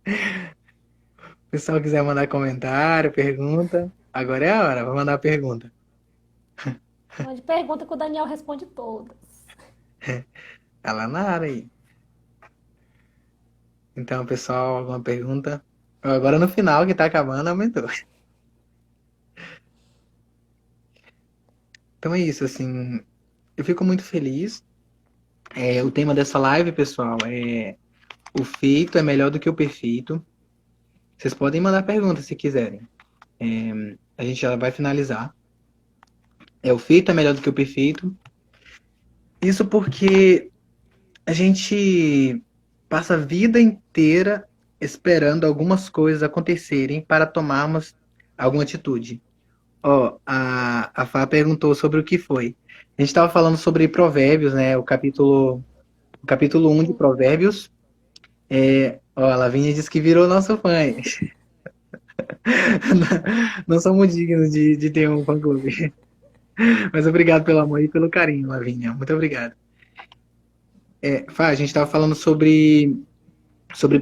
O pessoal quiser mandar comentário, pergunta. Agora é a hora, vou mandar a pergunta. Mande pergunta que o Daniel responde todas. Tá lá na área aí. Então, pessoal, alguma pergunta? Agora no final, que tá acabando, aumentou. Então é isso, assim. Eu fico muito feliz. O tema dessa live, pessoal, é o feito é melhor do que o perfeito. Vocês podem mandar perguntas se quiserem. A gente já vai finalizar. O feito é melhor do que o perfeito. Isso porque a gente passa a vida inteira esperando algumas coisas acontecerem para tomarmos alguma atitude. Ó, a Fá perguntou sobre o que foi. A gente estava falando sobre Provérbios, né? O capítulo 1 de Sim. Provérbios. Ó, a Lavínia disse que virou nosso fã. Não somos dignos de ter um fã-clube. Mas obrigado pelo amor e pelo carinho, Lavínia. Muito obrigado. Fá, a gente estava falando sobre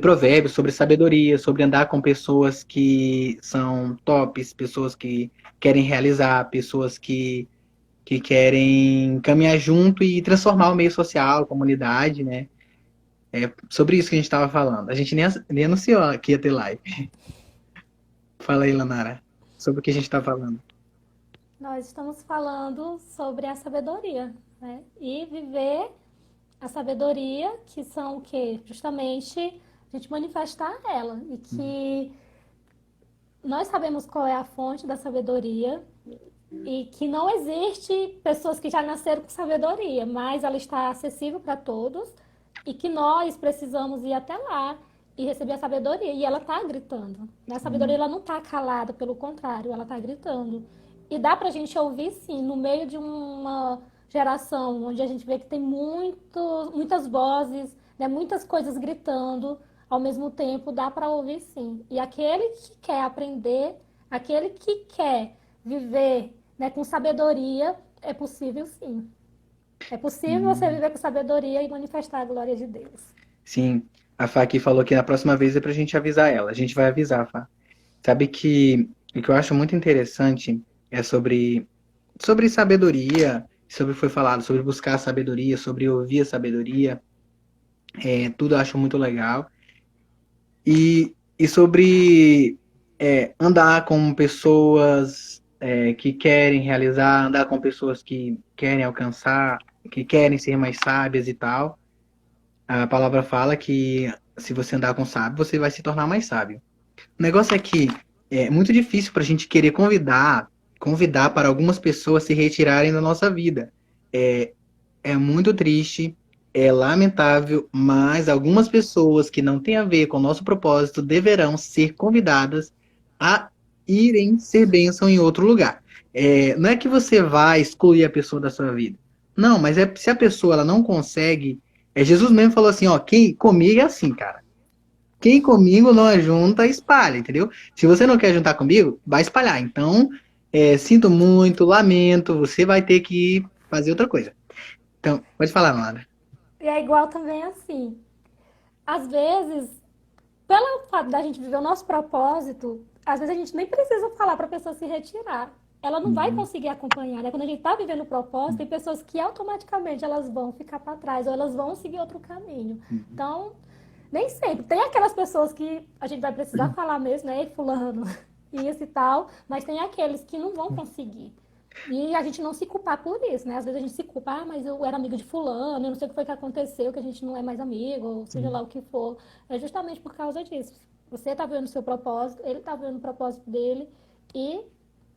provérbios, sobre sabedoria, sobre andar com pessoas que são tops, pessoas que querem realizar, pessoas que querem caminhar junto e transformar o meio social, a comunidade, né? Sobre isso que a gente estava falando. A gente nem anunciou que ia ter live. Fala aí, Lanara, sobre o que a gente está falando. Nós estamos falando sobre a sabedoria, né? E viver a sabedoria, que são o quê? Justamente a gente manifestar ela. E que nós sabemos qual é a fonte da sabedoria e que não existe pessoas que já nasceram com sabedoria, mas ela está acessível para todos e que nós precisamos ir até lá e receber a sabedoria. E ela está gritando. Né? A sabedoria ela não está calada, pelo contrário, ela está gritando. E dá para a gente ouvir, sim, no meio de uma geração onde a gente vê que tem muitas vozes, né, muitas coisas gritando ao mesmo tempo, dá para ouvir, sim. E aquele que quer aprender, aquele que quer viver, né, com sabedoria, é possível, sim. É possível você Hum, viver com sabedoria e manifestar a glória de Deus. sim, a Fá aqui falou que na próxima vez é pra gente avisar ela. A gente vai avisar, Fá. Sabe que o que eu acho muito interessante é sobre sabedoria, sobre foi falado, sobre buscar a sabedoria, sobre ouvir a sabedoria, tudo eu acho muito legal. E sobre andar com pessoas que querem realizar, andar com pessoas que querem alcançar, que querem ser mais sábias e tal. A palavra fala que se você andar com sábio, você vai se tornar mais sábio. O negócio é que é muito difícil para a gente querer convidar para algumas pessoas se retirarem da nossa vida. É, é muito triste, é lamentável, mas algumas pessoas que não têm a ver com o nosso propósito deverão ser convidadas a irem ser bênção em outro lugar. Não é que você vai excluir a pessoa da sua vida. Não, mas se a pessoa ela não consegue. Jesus mesmo falou assim: ó, quem comigo é assim, cara. Quem comigo não ajunta, espalha, entendeu? Se você não quer juntar comigo, vai espalhar. Então, sinto muito, lamento, você vai ter que fazer outra coisa. Então, pode falar, Lara. E é igual também assim. Às vezes, pelo fato da gente viver o nosso propósito, às vezes a gente nem precisa falar para a pessoa se retirar. Ela não vai Uhum, conseguir acompanhar, né? Quando a gente está vivendo o propósito, tem pessoas que automaticamente elas vão ficar para trás ou elas vão seguir outro caminho. uhum. Então, nem sempre. Tem aquelas pessoas que a gente vai precisar falar mesmo, né? Ei, fulano, isso e tal, mas tem aqueles que não vão conseguir. E a gente não se culpar por isso, né? Às vezes a gente se culpa, mas eu era amigo de fulano, eu não sei o que foi que aconteceu, que a gente não é mais amigo, ou seja lá Sim, o que for. É justamente por causa disso. Você tá vendo o seu propósito, ele tá vendo o propósito dele, e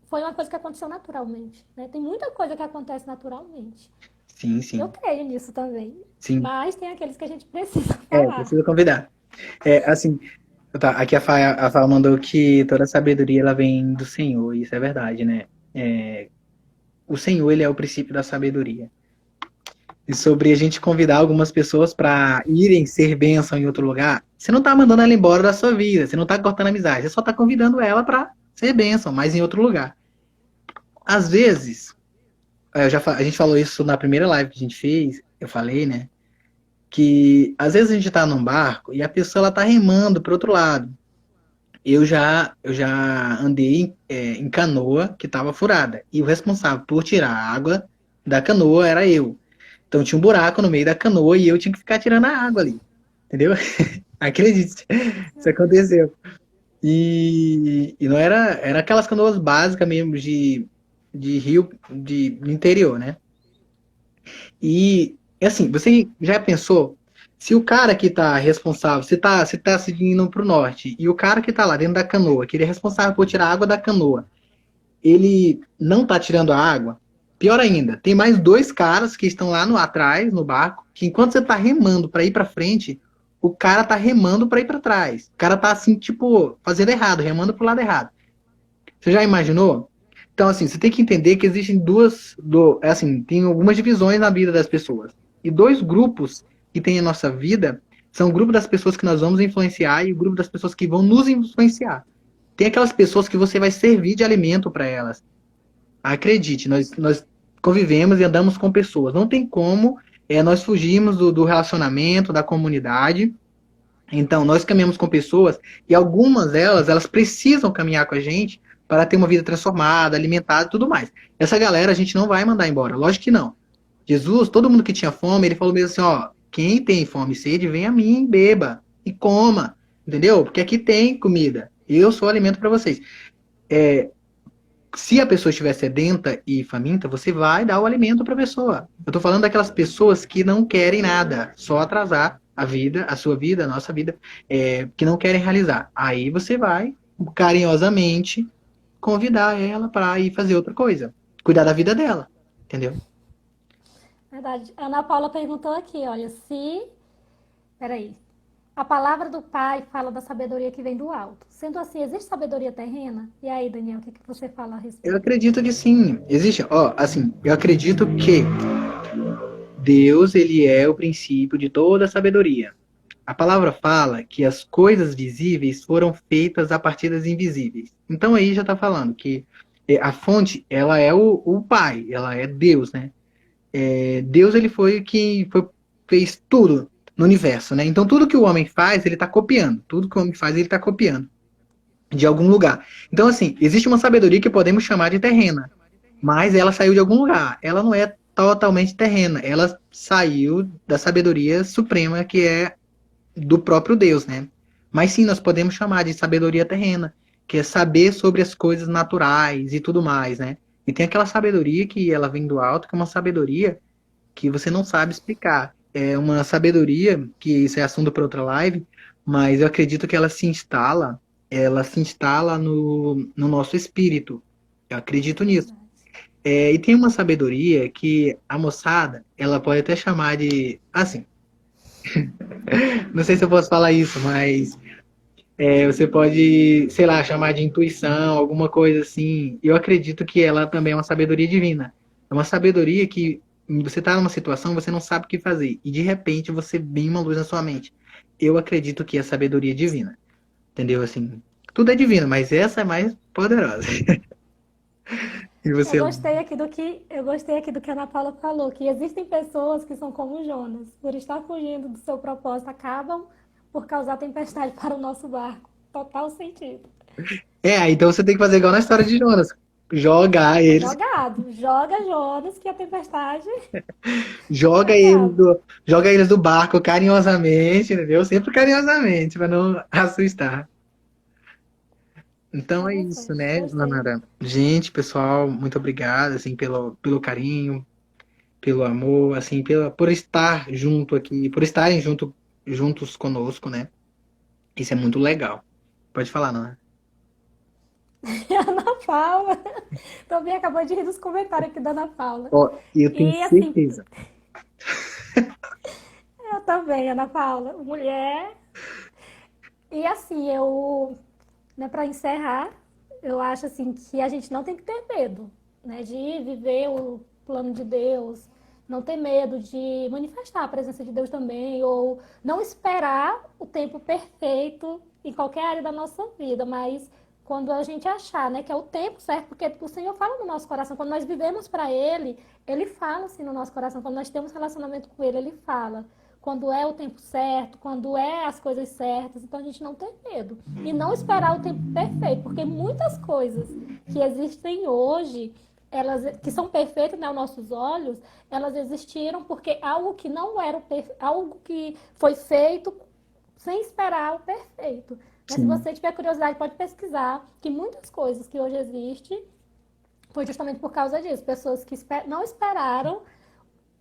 foi uma coisa que aconteceu naturalmente, né? Tem muita coisa que acontece naturalmente. sim, E eu sim. creio nisso também. Sim. Mas tem aqueles que a gente precisa É, falar. preciso convidar. É, assim, tá, aqui a Fá mandou que toda sabedoria ela vem do Senhor, e isso é verdade, né? É, o Senhor, ele é o princípio da sabedoria. E sobre a gente convidar algumas pessoas para irem ser bênção em outro lugar, você não tá mandando ela embora da sua vida, você não tá cortando amizade, você só tá convidando ela para ser bênção, mas em outro lugar. Às vezes, a gente falou isso na primeira live que a gente fez, eu falei, né? Que às vezes a gente tá num barco e a pessoa ela tá remando pro outro lado. Eu já andei em canoa que estava furada. E o responsável por tirar a água da canoa era eu. Então tinha um buraco no meio da canoa e eu tinha que ficar tirando a água ali. Entendeu? Acredite, isso aconteceu. E não era aquelas canoas básicas mesmo de rio, de interior, né? E, assim, você já pensou, se o cara que tá responsável, se tá seguindo pro norte, e o cara que tá lá dentro da canoa, que ele é responsável por tirar a água da canoa, ele não tá tirando a água, pior ainda, tem mais dois caras que estão lá no atrás, no barco, que enquanto você tá remando para ir para frente, o cara tá remando para ir para trás. O cara tá assim, tipo, fazendo errado, remando pro lado errado. Você já imaginou? Então, assim, você tem que entender que existem assim, tem algumas divisões na vida das pessoas. E dois grupos que tem a nossa vida são o grupo das pessoas que nós vamos influenciar e o grupo das pessoas que vão nos influenciar. Tem aquelas pessoas que você vai servir de alimento para elas. Acredite, nós convivemos e andamos com pessoas. Não tem como nós fugirmos do relacionamento, da comunidade. Então, nós caminhamos com pessoas e algumas delas, elas precisam caminhar com a gente para ter uma vida transformada, alimentada e tudo mais. Essa galera a gente não vai mandar embora, lógico que não. Jesus, todo mundo que tinha fome, ele falou mesmo assim, ó, quem tem fome e sede, vem a mim, beba e coma, entendeu? Porque aqui tem comida. Eu sou alimento para vocês. Se a pessoa estiver sedenta e faminta, você vai dar o alimento para a pessoa. Eu estou falando daquelas pessoas que não querem nada, só atrasar a vida, a sua vida, a nossa vida, que não querem realizar. Aí você vai carinhosamente convidar ela para ir fazer outra coisa, cuidar da vida dela, entendeu? Verdade. A Ana Paula perguntou aqui, olha, se... Peraí. A palavra do Pai fala da sabedoria que vem do alto. Sendo assim, existe sabedoria terrena? E aí, Daniel, o que você fala a Eu respeito? acredito que sim. Existe, ó, assim, eu acredito que Deus, ele é o princípio de toda a sabedoria. A palavra fala que as coisas visíveis foram feitas a partir das invisíveis. Então aí já está falando que a fonte, ela é o Pai, ela é Deus, né? Deus, ele foi quem fez tudo no universo, né? Então tudo que o homem faz, ele está copiando. Tudo que o homem faz, ele está copiando de algum lugar. Então, assim, existe uma sabedoria que podemos chamar de terrena, mas ela saiu de algum lugar. Ela não é totalmente terrena. Ela saiu da sabedoria suprema que é do próprio Deus, né? Mas sim, nós podemos chamar de sabedoria terrena, que é saber sobre as coisas naturais e tudo mais, né? E tem aquela sabedoria que ela vem do alto, que é uma sabedoria que você não sabe explicar. É uma sabedoria, que isso é assunto para outra live, mas eu acredito que ela se instala no nosso espírito. Eu acredito nisso. Verdade. E tem uma sabedoria que a moçada, ela pode até chamar de, assim, não sei se eu posso falar isso, mas você pode, sei lá, chamar de intuição, alguma coisa assim. Eu acredito que ela também é uma sabedoria divina. É uma sabedoria que você está numa situação, você não sabe o que fazer, e de repente você vem uma luz na sua mente. Eu acredito que é sabedoria divina. Entendeu? Assim, tudo é divino, mas essa é mais poderosa. E você, Eu gostei aqui do que a Ana Paula falou, que existem pessoas que são como o Jonas, por estar fugindo do seu propósito, acabam por causar tempestade para o nosso barco. Total sentido. então você tem que fazer igual na história de Jonas. Jogar eles, Jogado. Joga Jonas que a tempestade joga eles acaba. do, joga eles do barco carinhosamente, entendeu? Sempre carinhosamente, para não assustar. Então é isso, Interessante, né, gostei. Lanara? Gente, pessoal, muito obrigado, assim, pelo carinho, pelo amor, assim, por estar junto aqui, por estarem juntos conosco, né? Isso é muito legal. Pode falar, Nana. Ana Paula. Também acabou de rir dos comentários aqui da Ana Paula. Ó, e eu tenho E assim, certeza. eu também, Ana Paula, mulher. E assim, né, para encerrar, eu acho assim que a gente não tem que ter medo, né, de viver o plano de Deus, não ter medo de manifestar a presença de Deus também, ou não esperar o tempo perfeito em qualquer área da nossa vida, mas quando a gente achar, né, que é o tempo certo, porque o Senhor fala no nosso coração, quando nós vivemos para Ele fala assim no nosso coração, quando nós temos relacionamento com Ele fala quando é o tempo certo, quando é as coisas certas. Então a gente não tem medo. E não esperar o tempo perfeito, porque muitas coisas que existem hoje, elas que são perfeitas né, aos nossos olhos, elas existiram porque algo que não era algo que foi feito sem esperar o perfeito. Mas se Sim, você tiver curiosidade, pode pesquisar que muitas coisas que hoje existem foi justamente por causa disso. Pessoas que não esperaram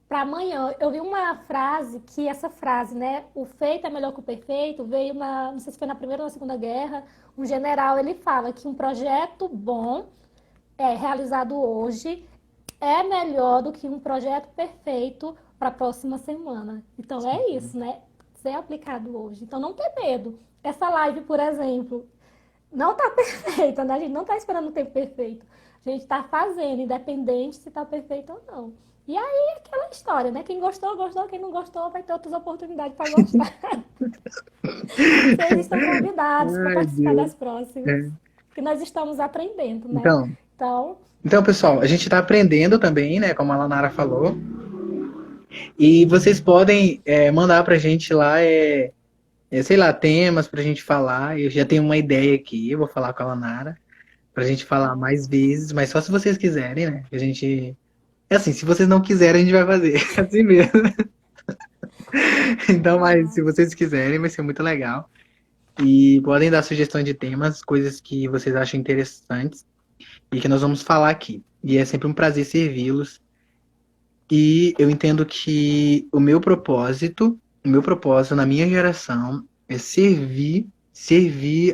para amanhã. Eu vi uma frase que essa frase, né, o feito é melhor que o perfeito, veio não sei se foi na Primeira ou na Segunda Guerra, um general, ele fala que um projeto bom realizado hoje é melhor do que um projeto perfeito para a próxima semana. Então é isso, né? Ser aplicado hoje. Então não ter medo. Essa live, por exemplo, não está perfeita, né? A gente não está esperando o tempo perfeito. A gente está fazendo, independente se está perfeito ou não. E aí, aquela história, né? Quem gostou, gostou. Quem não gostou, vai ter outras oportunidades para gostar. Vocês estão convidados para ai, participar Deus. das próximas, É. que nós estamos aprendendo, né? Então, Então, pessoal, a gente está aprendendo também, né? Como a Lanara falou. E vocês podem mandar pra gente lá, sei lá, temas pra gente falar. Eu já tenho uma ideia aqui, eu vou falar com a Lanara pra gente falar pronto. mais vezes, mas só se vocês quiserem, né? A gente. É assim, se vocês não quiserem, a gente vai fazer. É assim mesmo. Então, mas Ah, se vocês quiserem, vai ser muito legal. E podem dar sugestões de temas, coisas que vocês acham interessantes e que nós vamos falar aqui. E é sempre um prazer servi-los. E eu entendo que o meu propósito na minha geração é servir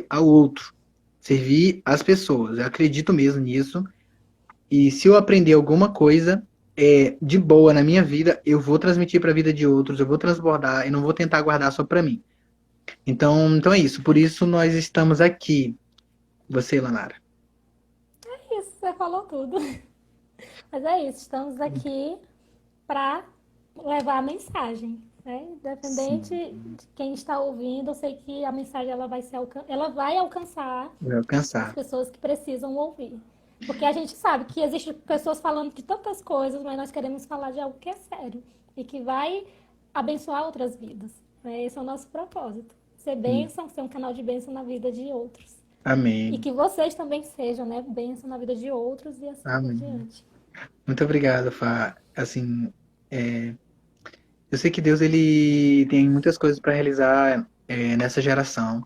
ao outro, servir as pessoas. Eu acredito mesmo nisso. E se eu aprender alguma coisa de boa na minha vida, eu vou transmitir para a vida de outros, eu vou transbordar, e não vou tentar guardar só para mim. Então é isso. Por isso nós estamos aqui. Você, Lanara. é isso, você falou tudo. Mas é isso, estamos aqui para levar a mensagem, né? Independente Sim, de quem está ouvindo, eu sei que a mensagem ela vai alcançar vai as alcançar. pessoas que precisam ouvir. Porque a gente sabe que existem pessoas falando de tantas coisas, mas nós queremos falar de algo que é sério e que vai abençoar outras vidas. Né? Esse é o nosso propósito. Ser Sim. bênção, ser um canal de bênção na vida de outros. E Amém. que vocês também sejam, né, bênção na vida de outros e assim por Amém. diante. Muito obrigado, Fá. Assim, é, eu sei que Deus ele tem muitas coisas para realizar nessa geração.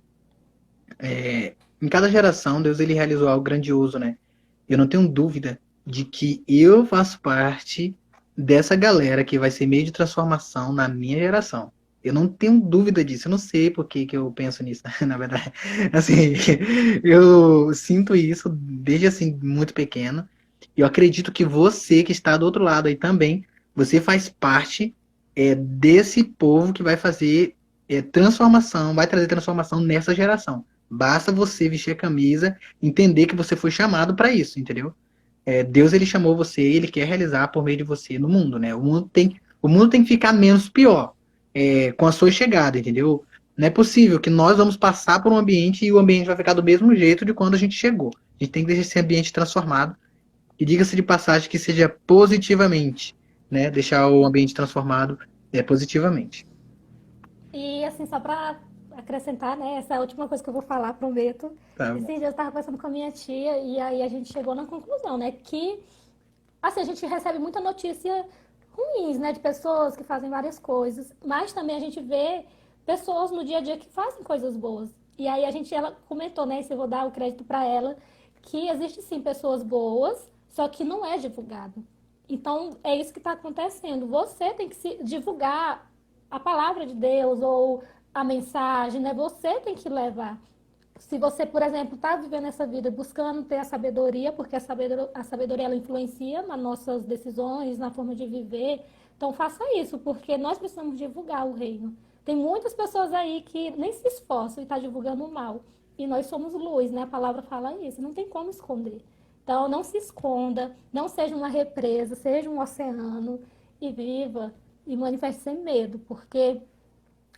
Em cada geração, Deus ele realizou algo grandioso, né? Eu não tenho dúvida de que eu faço parte dessa galera que vai ser meio de transformação na minha geração. Eu não tenho dúvida disso. Eu não sei por que que eu penso nisso, na verdade. Assim, eu sinto isso desde assim muito pequeno. E eu acredito que você que está do outro lado aí também, você faz parte desse povo que vai fazer transformação, vai trazer transformação nessa geração. Basta você vestir a camisa, entender que você foi chamado para isso, entendeu? Deus ele chamou você, ele quer realizar por meio de você no mundo, né? O mundo tem que ficar menos pior com a sua chegada, entendeu? Não é possível que nós vamos passar por um ambiente e o ambiente vai ficar do mesmo jeito de quando a gente chegou. A gente tem que deixar esse ambiente transformado e diga-se de passagem que seja positivamente, né? Deixar o ambiente transformado positivamente. E assim, só para acrescentar, né, essa é a última coisa que eu vou falar, prometo. Tá Esses bom. dias eu estava conversando com a minha tia e aí a gente chegou na conclusão, né, que assim, a gente recebe muita notícia ruins, né, de pessoas que fazem várias coisas, mas também a gente vê pessoas no dia a dia que fazem coisas boas. E aí ela comentou, né? Se eu vou dar o crédito para ela, que existe sim pessoas boas, só que não é divulgado. Então, é isso que está acontecendo. Você tem que se divulgar a palavra de Deus ou a mensagem, né? Você tem que levar. Se você, por exemplo, está vivendo essa vida buscando ter a sabedoria, porque a sabedoria ela influencia nas nossas decisões, na forma de viver, então faça isso, porque nós precisamos divulgar o reino. Tem muitas pessoas aí que nem se esforçam e estão divulgando o mal. E nós somos luz, né? A palavra fala isso, não tem como esconder. Então, não se esconda, não seja uma represa, seja um oceano e viva e manifeste sem medo, porque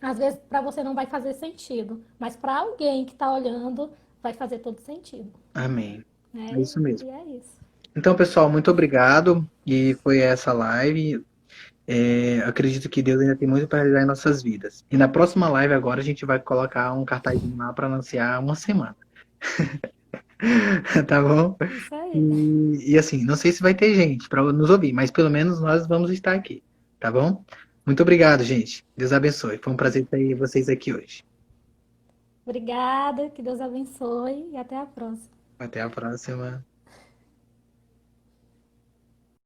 às vezes para você não vai fazer sentido, mas para alguém que está olhando vai fazer todo sentido, Amém. É né? isso mesmo. E é isso. Então, pessoal, muito obrigado. E foi essa live. Acredito que Deus ainda tem muito para realizar em nossas vidas. E na próxima live agora a gente vai colocar um cartazinho lá para anunciar uma semana. Tá bom? Isso aí. E assim, não sei se vai ter gente para nos ouvir, mas pelo menos nós vamos estar aqui. Tá bom? Muito obrigado, gente. Deus abençoe. Foi um prazer ter vocês aqui hoje. Obrigada, que Deus abençoe e até a próxima. Até a próxima.